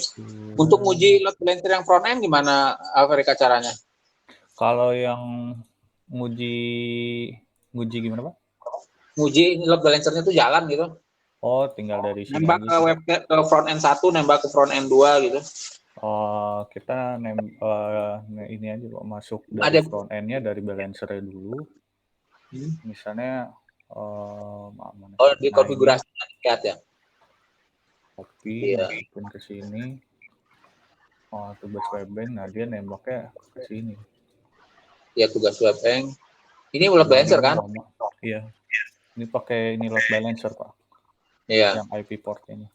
Untuk nguji load balancer yang front end gimana Afrika caranya? Kalau yang nguji gimana Pak? Nguji load balancernya tuh jalan gitu. Oh, tinggal dari sini Nembak aja. ke front end 1, nembak ke front end 2 gitu. Kita ini aja Pak, masuk dari front end-nya dari balancer-nya dulu. Misalnya di konfigurasi lihat ya. Copy, masukin ke sini. Tugas webbank, nah dia nembaknya ke sini. Ya, tugas webbank. Ini load balancer kan? Iya. Ini pakai ini load balancer Pak. Iya. Yang IP port ini.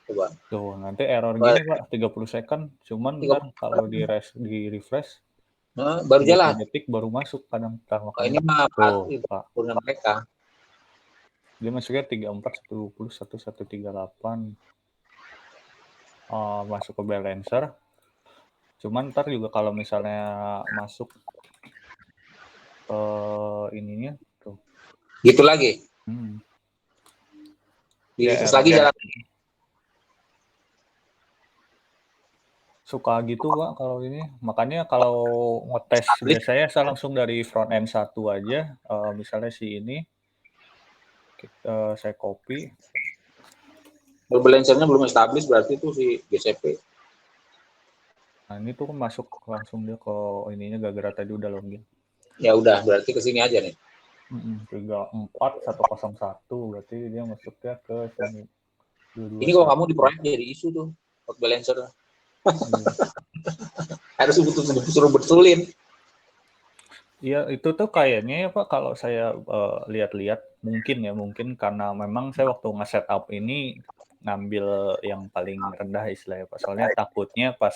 Coba. Tuh, nanti error gini Pak, 30 second. Cuman ntar kalau di refresh, baru jalan. 30 detik baru masuk kadang. Ini mah Pak. mereka. Dia masuknya 34, 120, 1138. Masuk ke balancer. Cuman ntar juga kalau misalnya masuk ke ininya tuh. Gitu lagi. Terus lagi jalan. Suka gitu Pak kalau ini. Makanya kalau ngetes biasanya saya langsung dari front end 1 aja. Misalnya si ini saya copy. Load balancer-nya belum established berarti itu si GCP. Nah, ini tuh masuk langsung dia ke ininya gara-gara tadi udah login. Ya udah, berarti ke sini aja nih. 34101 berarti dia masuknya ke sini. Ini kalau kamu di proyek jadi isu tuh load balancer. Harus suruh betulin. Iya, itu tuh kayaknya ya Pak, kalau saya lihat-lihat mungkin karena memang saya waktu nge-setup ini ngambil yang paling rendah istilahnya Pak. Soalnya takutnya pas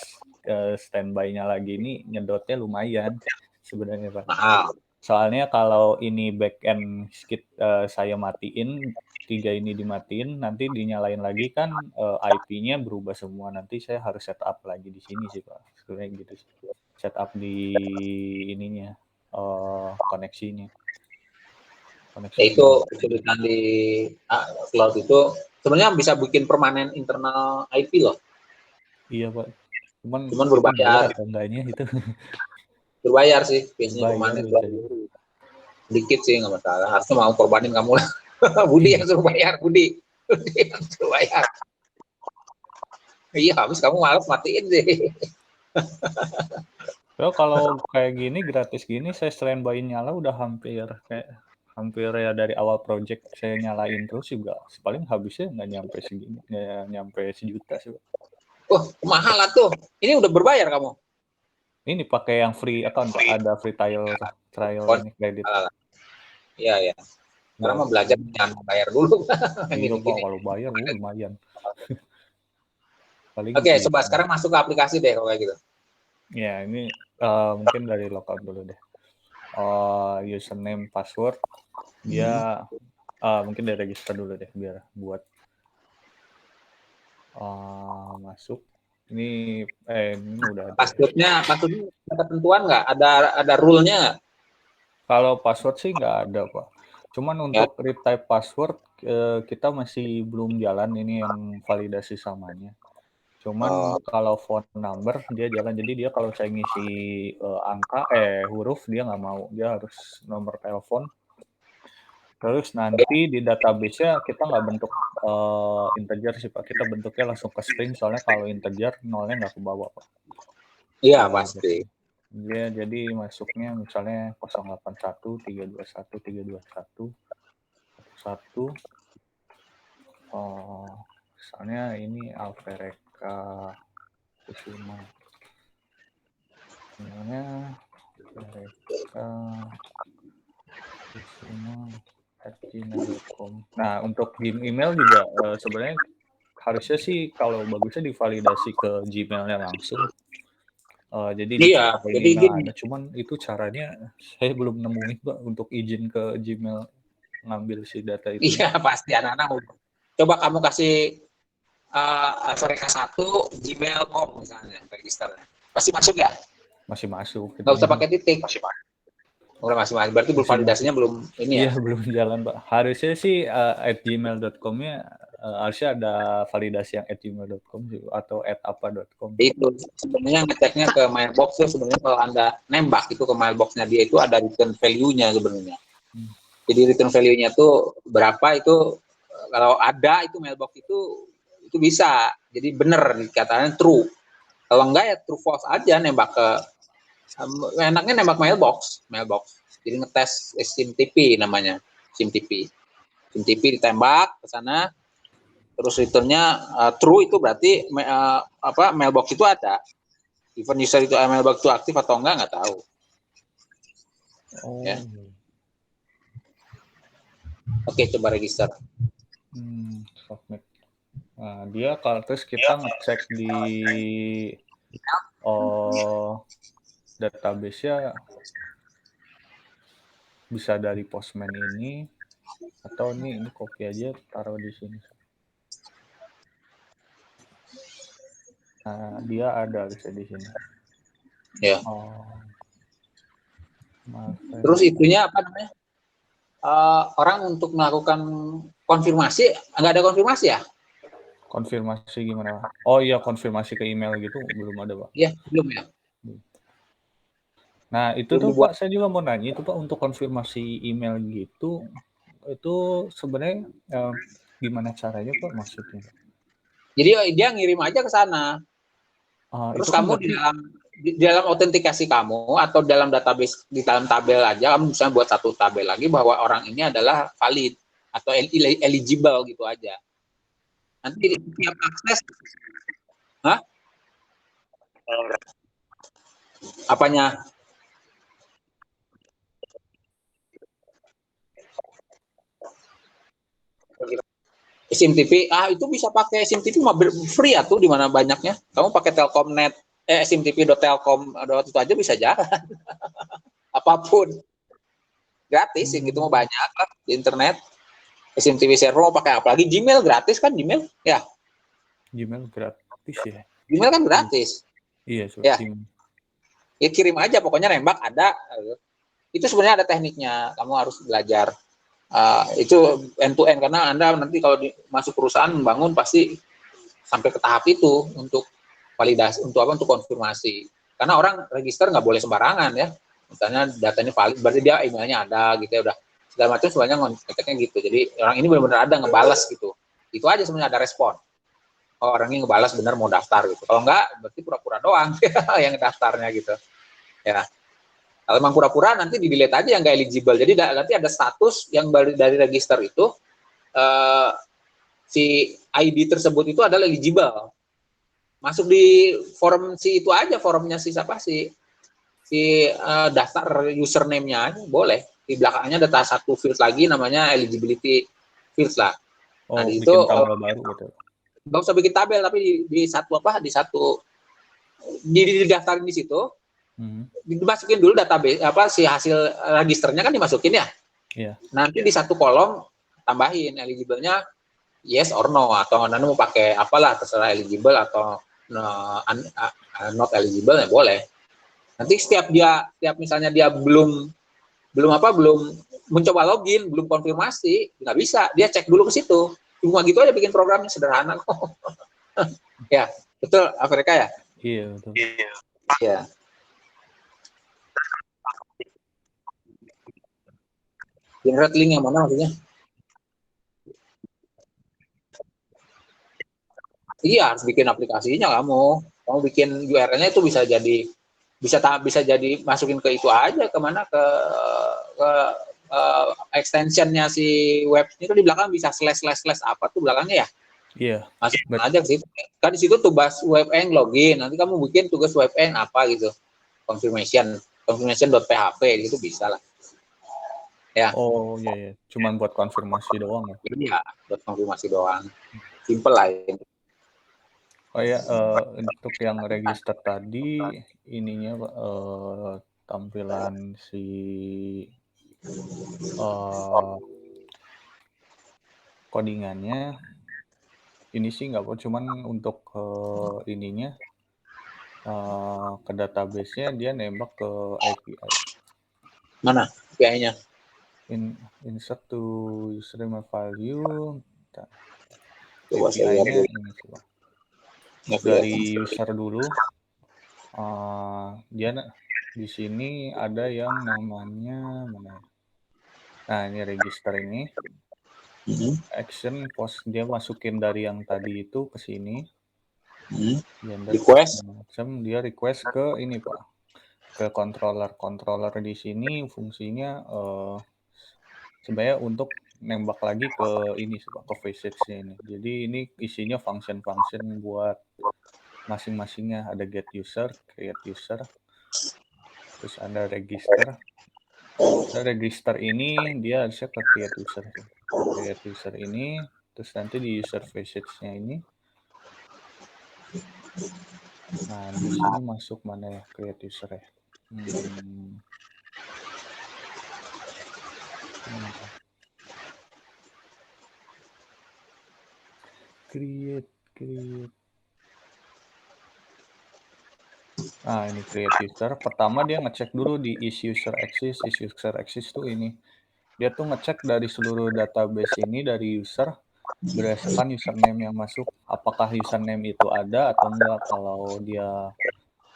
standby-nya lagi ini nyedotnya lumayan sebenarnya Pak. Mahal. Soalnya kalau ini backend saya matiin, 3 ini dimatiin, nanti dinyalain lagi kan IP-nya berubah semua. Nanti saya harus setup lagi di sini sih Pak. Sebenarnya gitu sih. Setup di ininya. Koneksinya. Itu kesulitan di cloud itu sebenarnya bisa bikin permanen internal IP loh. Iya Pak. Cuman berbayar. Enggaknya itu. Berbayar sih biasanya permanen. Dikit sih nggak masalah. Harusnya mau korbanin kamu lah. Budi yang suruh bayar, Budi yang suruh bayar. Iya, habis kamu malas matiin deh. Kalau kayak gini gratis gini, saya standby nyala udah hampir ya dari awal project saya nyalain terus juga paling habisnya nggak nyampe segini, nggak nyampe sejuta sih Pak. Mahal lah tuh. Ini udah berbayar kamu? Ini pakai yang free account Pak, ada free trial ini kredit. Iya. Karena mau belajar jangan bayar dulu. Iya Pak, kalau bayar lumayan. Oke, coba sekarang masuk ke aplikasi deh kalau kayak gitu. Ya, ini mungkin dari lockout dulu deh. Username, password, dia mungkin dari register dulu deh biar buat masuk. Ini udah ada. Passwordnya ada ketentuan nggak? Ada rule-nya nggak? Kalau password sih nggak ada Pak. Cuman untuk retype password kita masih belum jalan ini yang validasi samanya. Cuman kalau phone number dia jalan, jadi dia kalau saya ngisi huruf dia nggak mau, dia harus nomor telepon. Terus nanti di database-nya kita nggak bentuk integer sih Pak, kita bentuknya langsung ke string, soalnya kalau integer nolnya nggak kebawa Pak. Iya pasti. Dia jadi masuknya misalnya 081 321 321 1. Misalnya ini Alvereka Kusuma. Namanya Alvereka Kusuma @gmail.com. Nah, untuk email juga sebenarnya harusnya sih kalau bagusnya divalidasi ke Gmail-nya langsung. Jadi gini. ada, cuman itu caranya saya belum nemuin Pak untuk izin ke Gmail ngambil si data itu. Iya pasti anak-anak. Coba kamu kasih Alvereka 1 gmail.com misalnya registernya. Pasti masuk ya? Masih masuk. Nggak usah pakai titik. Masih masuk. Berarti validasinya belum ini ya? Iya, belum jalan Pak. Harusnya sih @gmail.com-nya harusnya ada validasi yang @gmail.com atau @apa.com. Itu sebenarnya ngeceknya ke mailbox tuh sebenarnya kalau Anda nembak itu ke mailbox-nya dia itu ada return value-nya sebenarnya. Jadi return value-nya tuh berapa itu kalau ada itu mailbox itu bisa. Jadi benar dikatakan true. Kalau enggak ya true false aja nembak ke enaknya nembak mailbox. Jadi ngetes SIMTP namanya, SIMTP ditembak ke sana. Terus returnnya true itu berarti mailbox itu ada. Even user itu mailbox itu aktif atau enggak tahu. Ya. Oke, coba register. Submit. Nah, dia kalau terus kita ngecek di database-nya bisa dari Postman ini atau ini copy aja taruh di sini. Nah, dia ada bisa di sini. Ya. Terus itunya apa namanya? Orang untuk melakukan konfirmasi, nggak ada konfirmasi ya? Konfirmasi gimana? Oh iya, konfirmasi ke email gitu belum ada Pak. Iya, belum ya. Nah itu tuh Pak, saya juga mau nanya itu Pak, untuk konfirmasi email gitu, itu sebenarnya gimana caranya Pak maksudnya? Jadi dia ngirim aja ke sana. Terus kamu di dalam autentikasi kamu atau dalam database di dalam tabel aja kamu bisa buat satu tabel lagi bahwa orang ini adalah valid atau eligible gitu aja. Nanti tiap akses, apanya? SIMTP, itu bisa pakai SIMTP free tuh di mana banyaknya. Kamu pakai Telkomnet, SIMTP.telkom itu aja bisa jalan. Apapun. Gratis, gitu mau banyak lah di internet. SIMTP server mau pakai apa lagi? Gmail gratis kan Gmail? Ya. Gmail gratis ya. Gmail kan gratis. Iya, ya. Ya kirim aja pokoknya nembak ada. Itu sebenarnya ada tekniknya. Kamu harus belajar. Itu end to end karena Anda nanti kalau masuk perusahaan membangun pasti sampai ke tahap itu untuk validasi untuk konfirmasi karena orang register nggak boleh sembarangan ya, misalnya datanya valid berarti dia emailnya ada gitu ya, udah segala macam sebenarnya ngeceknya gitu. Jadi orang ini benar-benar ada ngebales gitu, itu aja sebenarnya ada respon. orangnya ngebalas benar mau daftar gitu. Kalau enggak, berarti pura-pura doang yang daftarnya gitu. Ya. Kalau memang pura-pura nanti di-delete aja yang nggak eligible. Jadi nanti ada status yang dari register itu si ID tersebut itu adalah eligible. Masuk di forum si itu aja, forumnya si siapa si daftar username-nya aja boleh. Di belakangnya ada satu field lagi namanya eligibility field lah. Oh, Nah, di bikin situ tabel baru gitu. nggak usah bikin tabel, tapi di satu didaftarin di situ, dimasukin dulu database si hasil registernya kan dimasukin ya. Iya. Nanti di satu kolom tambahin eligible-nya yes or no, atau Anda mau pakai apalah terserah eligible atau not eligible ya boleh. Nanti setiap misalnya dia belum mencoba login, belum konfirmasi, nggak bisa, dia cek dulu ke situ. Cuma gitu aja bikin programnya, sederhana kok. Ya, betul Afrika ya? Iya, betul. Iya. Generate link yang mana maksudnya? Iya, harus bikin aplikasinya kamu bikin URL-nya itu bisa jadi masukin ke itu aja, kemana ke extension-nya si web itu di belakang bisa slash apa tuh belakangnya ya? Iya. Masukin aja ke situ. Kan di situ tugas webeng login, nanti kamu bikin tugas webeng apa gitu, confirmation.php gitu bisa lah. Ya. Oh iya, cuman buat konfirmasi doang ya? Iya, buat konfirmasi doang. Simple lah ini. Oh ya, untuk yang register tadi, ininya tampilan si codingannya, ini sih nggak apa, cuman untuk ininya, ke database-nya dia nembak ke API. Mana API-nya? Insert to username value. Coba saya lihat API-nya dulu. ini coba. Dari user dulu. Dia di sini ada yang namanya mana ya? Nah, ini register ini. Action post dia masukin dari yang tadi itu ke sini. Request. Dia request ke ini Pak, ke controller di sini fungsinya sebenarnya untuk nembak lagi ke ini Pak, ke visits-nya ini. Jadi ini isinya function buat masing-masingnya, ada get user, create user, terus ada register. Register ini dia harusnya ke create user. Create user ini, terus nanti di user visits-nya ini. Nah, di sini masuk mana ya create user ya? Create. Nah, ini create user. Pertama dia ngecek dulu di is user access tuh ini. Dia tuh ngecek dari seluruh database ini dari user berdasarkan username yang masuk. Apakah username itu ada atau enggak? Kalau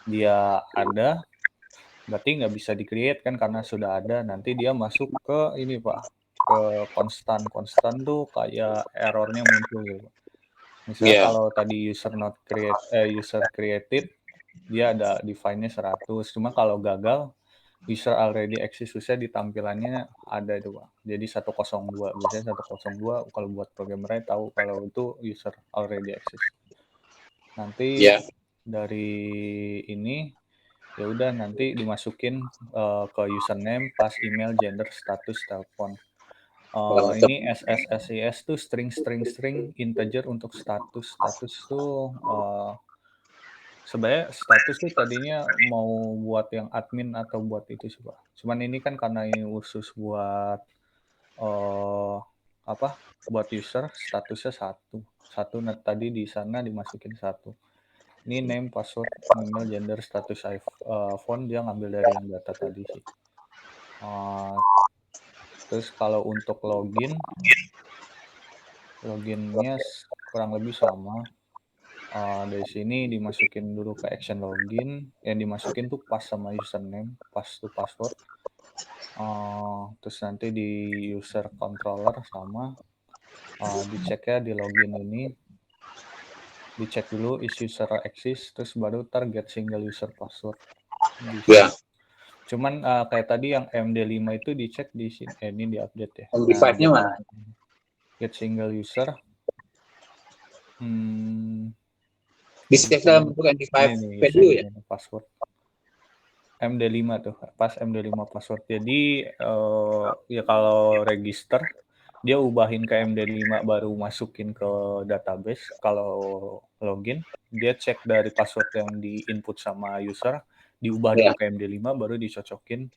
dia ada, berarti nggak bisa di-create kan karena sudah ada. Nanti dia masuk ke ini Pak, ke konstan tuh kayak errornya muncul gitu. Misalnya kalau tadi user created, dia ada define-nya 100. Cuma kalau gagal, user already exists di tampilannya ada itu Pak. Jadi 102. Biasanya 102 kalau buat programmer tahu kalau itu user already exists. Nanti dari ini ya udah nanti dimasukin ke username, pas email, gender, status, telepon. Ini SSSIS tuh string integer untuk status. Status tuh sebenarnya status tuh tadinya mau buat yang admin atau buat itu sih Pak. Cuman ini kan karena ini khusus buat buat user, statusnya 1. Tadi di sana dimasukin 1. Ini name, password, email, gender, status iPhone dia ngambil dari yang data tadi sih. Terus kalau untuk loginnya kurang lebih sama. Dari sini dimasukin dulu ke action login, yang dimasukin tuh pas sama username, pas tuh password. Terus nanti di user controller sama, diceknya di login ini, dicek dulu is user exist, terus baru target single user password. Ya, Cuman kayak tadi yang MD5 itu dicek di sini, ini di update ya. MD5-nya mana? Get single user. Dicek dalam bentuk MD5 ini value ya? Password. MD5 tuh, pas MD5 password. Jadi ya kalau register dia ubahin ke MD5 baru masukin ke database. Kalau login dia cek dari password yang di input sama user, diubah dulu ke MD5 baru dicocokin.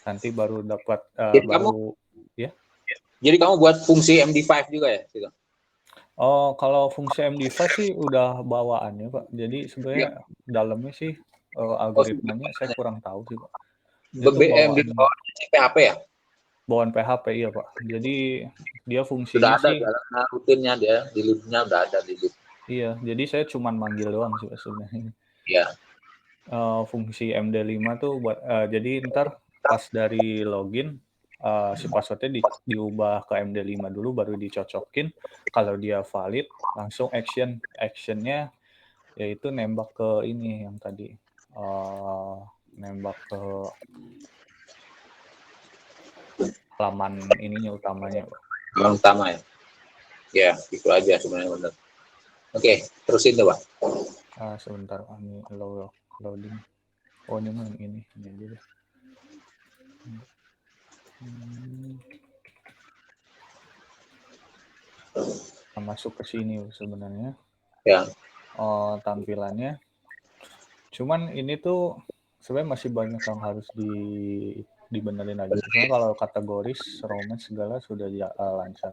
Nanti baru dapat Jadi kamu buat fungsi MD5 juga ya? Gitu. Oh, kalau fungsi MD5 sih udah bawaannya, Pak. Jadi sebenarnya dalamnya sih algoritmanya saya kurang tahu sih, Pak. PHP ya? Bawaan PHP, iya, Pak. Jadi dia Sudah fungsinya ada sih dalam rutinnya dia, di loop-nya udah ada di loop. iya, jadi saya cuman manggil doang sih, Pak, sebenarnya. Iya. Fungsi MD5 tuh buat jadi ntar pas dari login si passwordnya diubah ke MD5 dulu baru dicocokin. Kalau dia valid langsung actionnya yaitu nembak ke ini yang tadi nembak ke halaman ininya utamanya, Pak. Halaman utama ya. Ya, itu aja sebenarnya benar. Oke, terusin tuh, Pak. Sebentar, ini loading. Oh, ini mah ini aja deh. Masuk ke sini sebenarnya. Ya. Tampilannya. Cuman ini tuh sebenarnya masih banyak yang harus dibenerin lagi. Soalnya kalau kategoris, romance segala sudah lancar.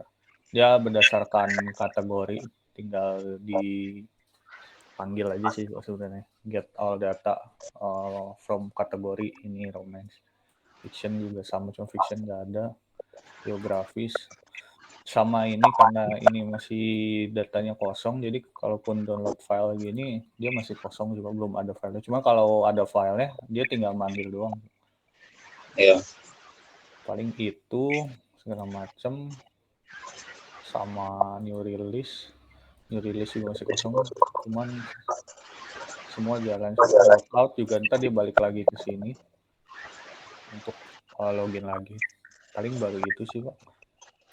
Dia berdasarkan kategori, tinggal dipanggil aja sih sebenarnya. Get all data from kategori ini romance. Fiction juga sama, cuma fiction nggak ada. Geografis sama ini karena ini masih datanya kosong, jadi kalaupun download file gini dia masih kosong juga, belum ada filenya. Cuma kalau ada filenya dia tinggal manggil doang. Iya. Paling itu segala macam. Sama new release juga masih kosong, cuman semua jalan. Logout juga ntar dia balik lagi ke sini untuk login lagi. Paling baru itu sih, Pak.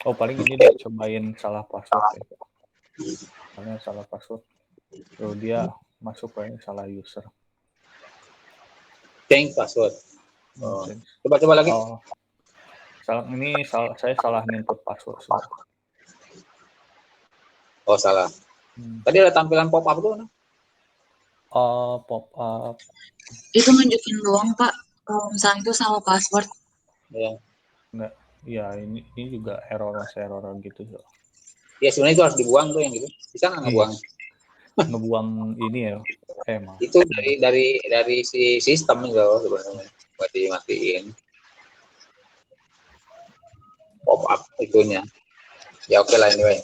Oh, paling ini deh cobain salah password ya. Karena salah password. Lalu dia masuk ke salah user. Change password. Coba lagi. Saya salah input password. Oh, salah. Tadi ada tampilan pop up tuh. Pop up. Itu nunjukin doang, Pak. Kalau misalnya itu salah password. Ya. Enggak. Ya, ini juga error gitu. Ya, sebenarnya itu harus dibuang tuh yang gitu. Bisa nggak ngebuang? Ngebuang ini ya. Emang. Itu dari si sistem gitu sebenarnya. Buat dimatiin. Pop up itunya. Ya oke lah anyway.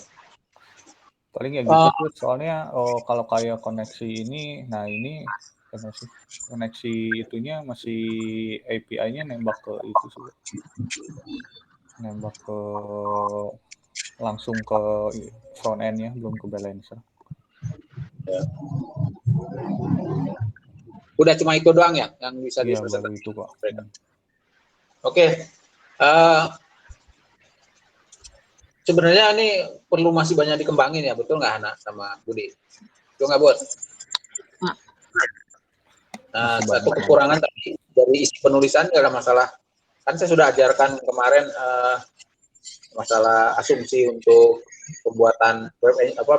Paling ya gitu tuh, soalnya kalau kayak koneksi ini, nah ini koneksi itunya masih API-nya nembak ke itu sih. Nembak ke langsung ke front end-nya, belum ke balancer. Ya. Udah cuma itu doang ya yang bisa dipresentasikan. Iya, baru itu kok. Oke. Sebenarnya ini perlu masih banyak dikembangin ya, betul nggak Hana sama Budi? Betul nggak, Bud? Nah, satu kekurangan tadi dari isi penulisan adalah masalah, kan saya sudah ajarkan kemarin masalah asumsi untuk pembuatan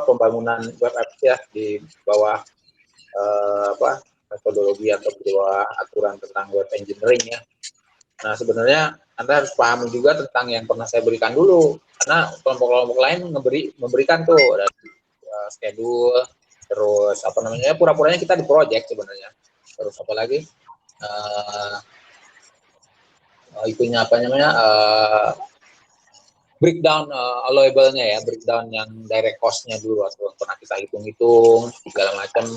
pembangunan web apps ya di bawah metodologi atau di bawah aturan tentang web engineering ya. Nah, sebenarnya Anda harus pahami juga tentang yang pernah saya berikan dulu, karena kelompok-kelompok lain memberikan tuh schedule, terus pura-puranya kita di project sebenarnya, terus apa lagi breakdown allowable-nya ya, breakdown yang direct cost-nya dulu atau pernah kita hitung-hitung segala macam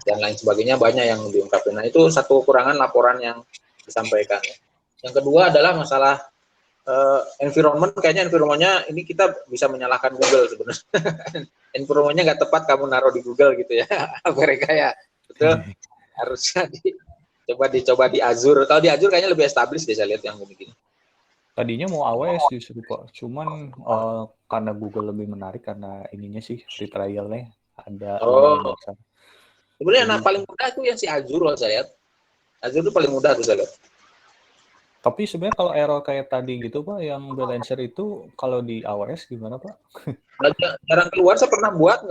dan lain sebagainya, banyak yang diungkapkan. Nah, itu satu kekurangan laporan yang disampaikan. Yang kedua adalah masalah environment. Kayaknya environment-nya ini kita bisa menyalahkan Google sebenarnya. Infonya nggak tepat kamu naruh di Google gitu ya, mereka ya, betul. Harusnya dicoba di Azure. Kalau di Azure kayaknya lebih established deh, saya lihat yang begini. Tadinya mau AWS justru Pak, cuman karena Google lebih menarik karena ininya sih free trial-nya ada lumayan besar. Sebenarnya paling mudah itu yang si Azure saya lihat. Azure itu paling mudah tuh saya lihat. Tapi sebenarnya kalau error kayak tadi gitu Pak, yang balancer itu kalau di AWS gimana Pak? Jarang keluar, saya pernah buat,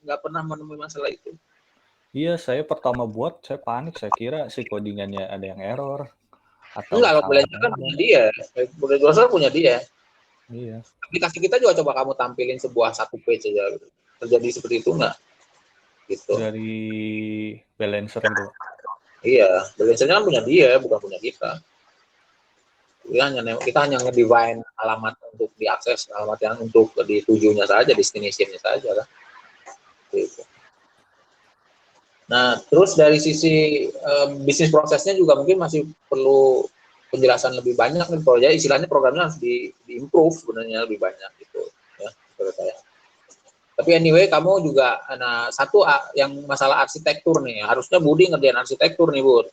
nggak pernah menemui masalah itu. Iya, saya pertama buat, saya panik, saya kira si codingannya ada yang error. Atau Enggak, kalau balancer kan punya dia. Browser punya dia. Iya. Aplikasi kita juga coba kamu tampilin satu page aja. Terjadi seperti itu nggak? Gitu. Dari balancer itu. Iya, balancernya kan punya dia, bukan punya kita. Kita hanya nge-define alamat untuk diakses, alamat yang untuk ditujunya saja, destination-nya saja kan. Gitu. Nah, terus dari sisi bisnis prosesnya juga mungkin masih perlu penjelasan lebih banyak nih, jadi istilahnya programnya harus di-improve sebenarnya lebih banyak gitu ya, menurut saya. Tapi anyway, kamu juga satu yang masalah arsitektur nih, harusnya Budi ngerjain arsitektur nih, Bud.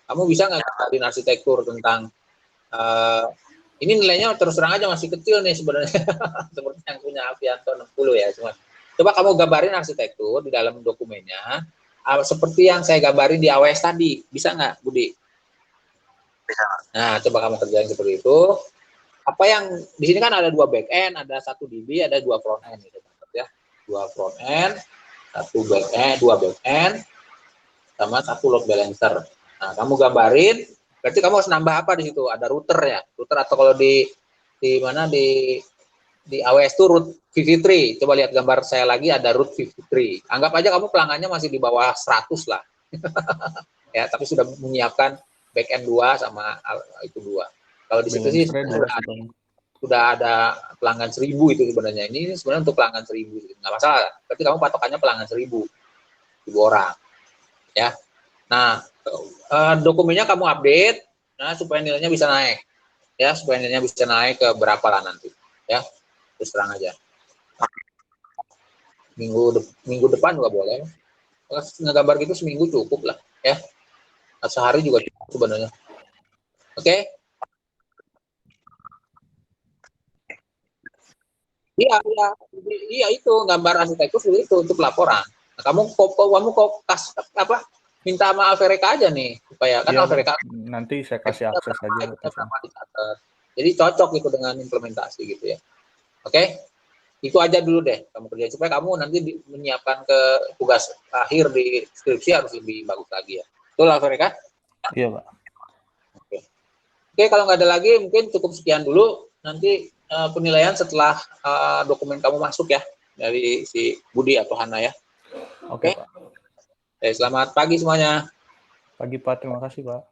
Kamu bisa nggak ngerjain arsitektur tentang ini nilainya terus terang aja masih kecil nih sebenarnya, seperti yang punya Avianto 60 ya, cuma coba kamu gambarin arsitektur di dalam dokumennya, seperti yang saya gambarin di AWS tadi, bisa nggak, Budi? Bisa. Nah, coba kamu kerjain seperti itu. Apa yang di sini kan ada 2 back end, ada 1 DB, ada 2 front end gitu, ya. 2 front end, 2 back end, sama 1 load balancer. Nah, kamu gambarin, berarti kamu harus nambah apa di situ? Ada router ya, router, atau kalau di AWS itu root 53. Coba lihat gambar saya lagi, ada root 53. Anggap aja kamu pelanggannya masih di bawah 100 lah. Ya, tapi sudah menyiapkan backend 2 sama itu 2. Kalau di situ sih sudah ada pelanggan 1000 itu sebenarnya. Ini sebenarnya untuk pelanggan 1000, nggak masalah. Berarti kamu patokannya pelanggan 1000 orang. Ya. Nah, dokumennya kamu update, nah supaya nilainya bisa naik. Ya, supaya nilainya bisa naik ke berapa lah nanti. Ya. Terus terang aja. Minggu depan juga boleh. Ngegambar gitu seminggu cukup lah, ya. Sehari juga cukup sebenarnya. Oke? Iya itu gambar arsitektur itu untuk laporan. Nah, kamu kok minta sama Alvereka aja nih supaya kan Alvereka nanti saya kasih akses aja. Jadi cocok itu dengan implementasi gitu ya. Oke? Itu aja dulu deh kamu kerja supaya kamu nanti menyiapkan ke tugas akhir di skripsi harus lebih bagus lagi ya. Betul Alvereka? Iya, Pak. Oke, kalau nggak ada lagi mungkin cukup sekian dulu. Nanti penilaian setelah dokumen kamu masuk ya dari si Budi atau Hana ya. Oke, Pak. Selamat pagi semuanya. Pagi Pak, terima kasih Pak.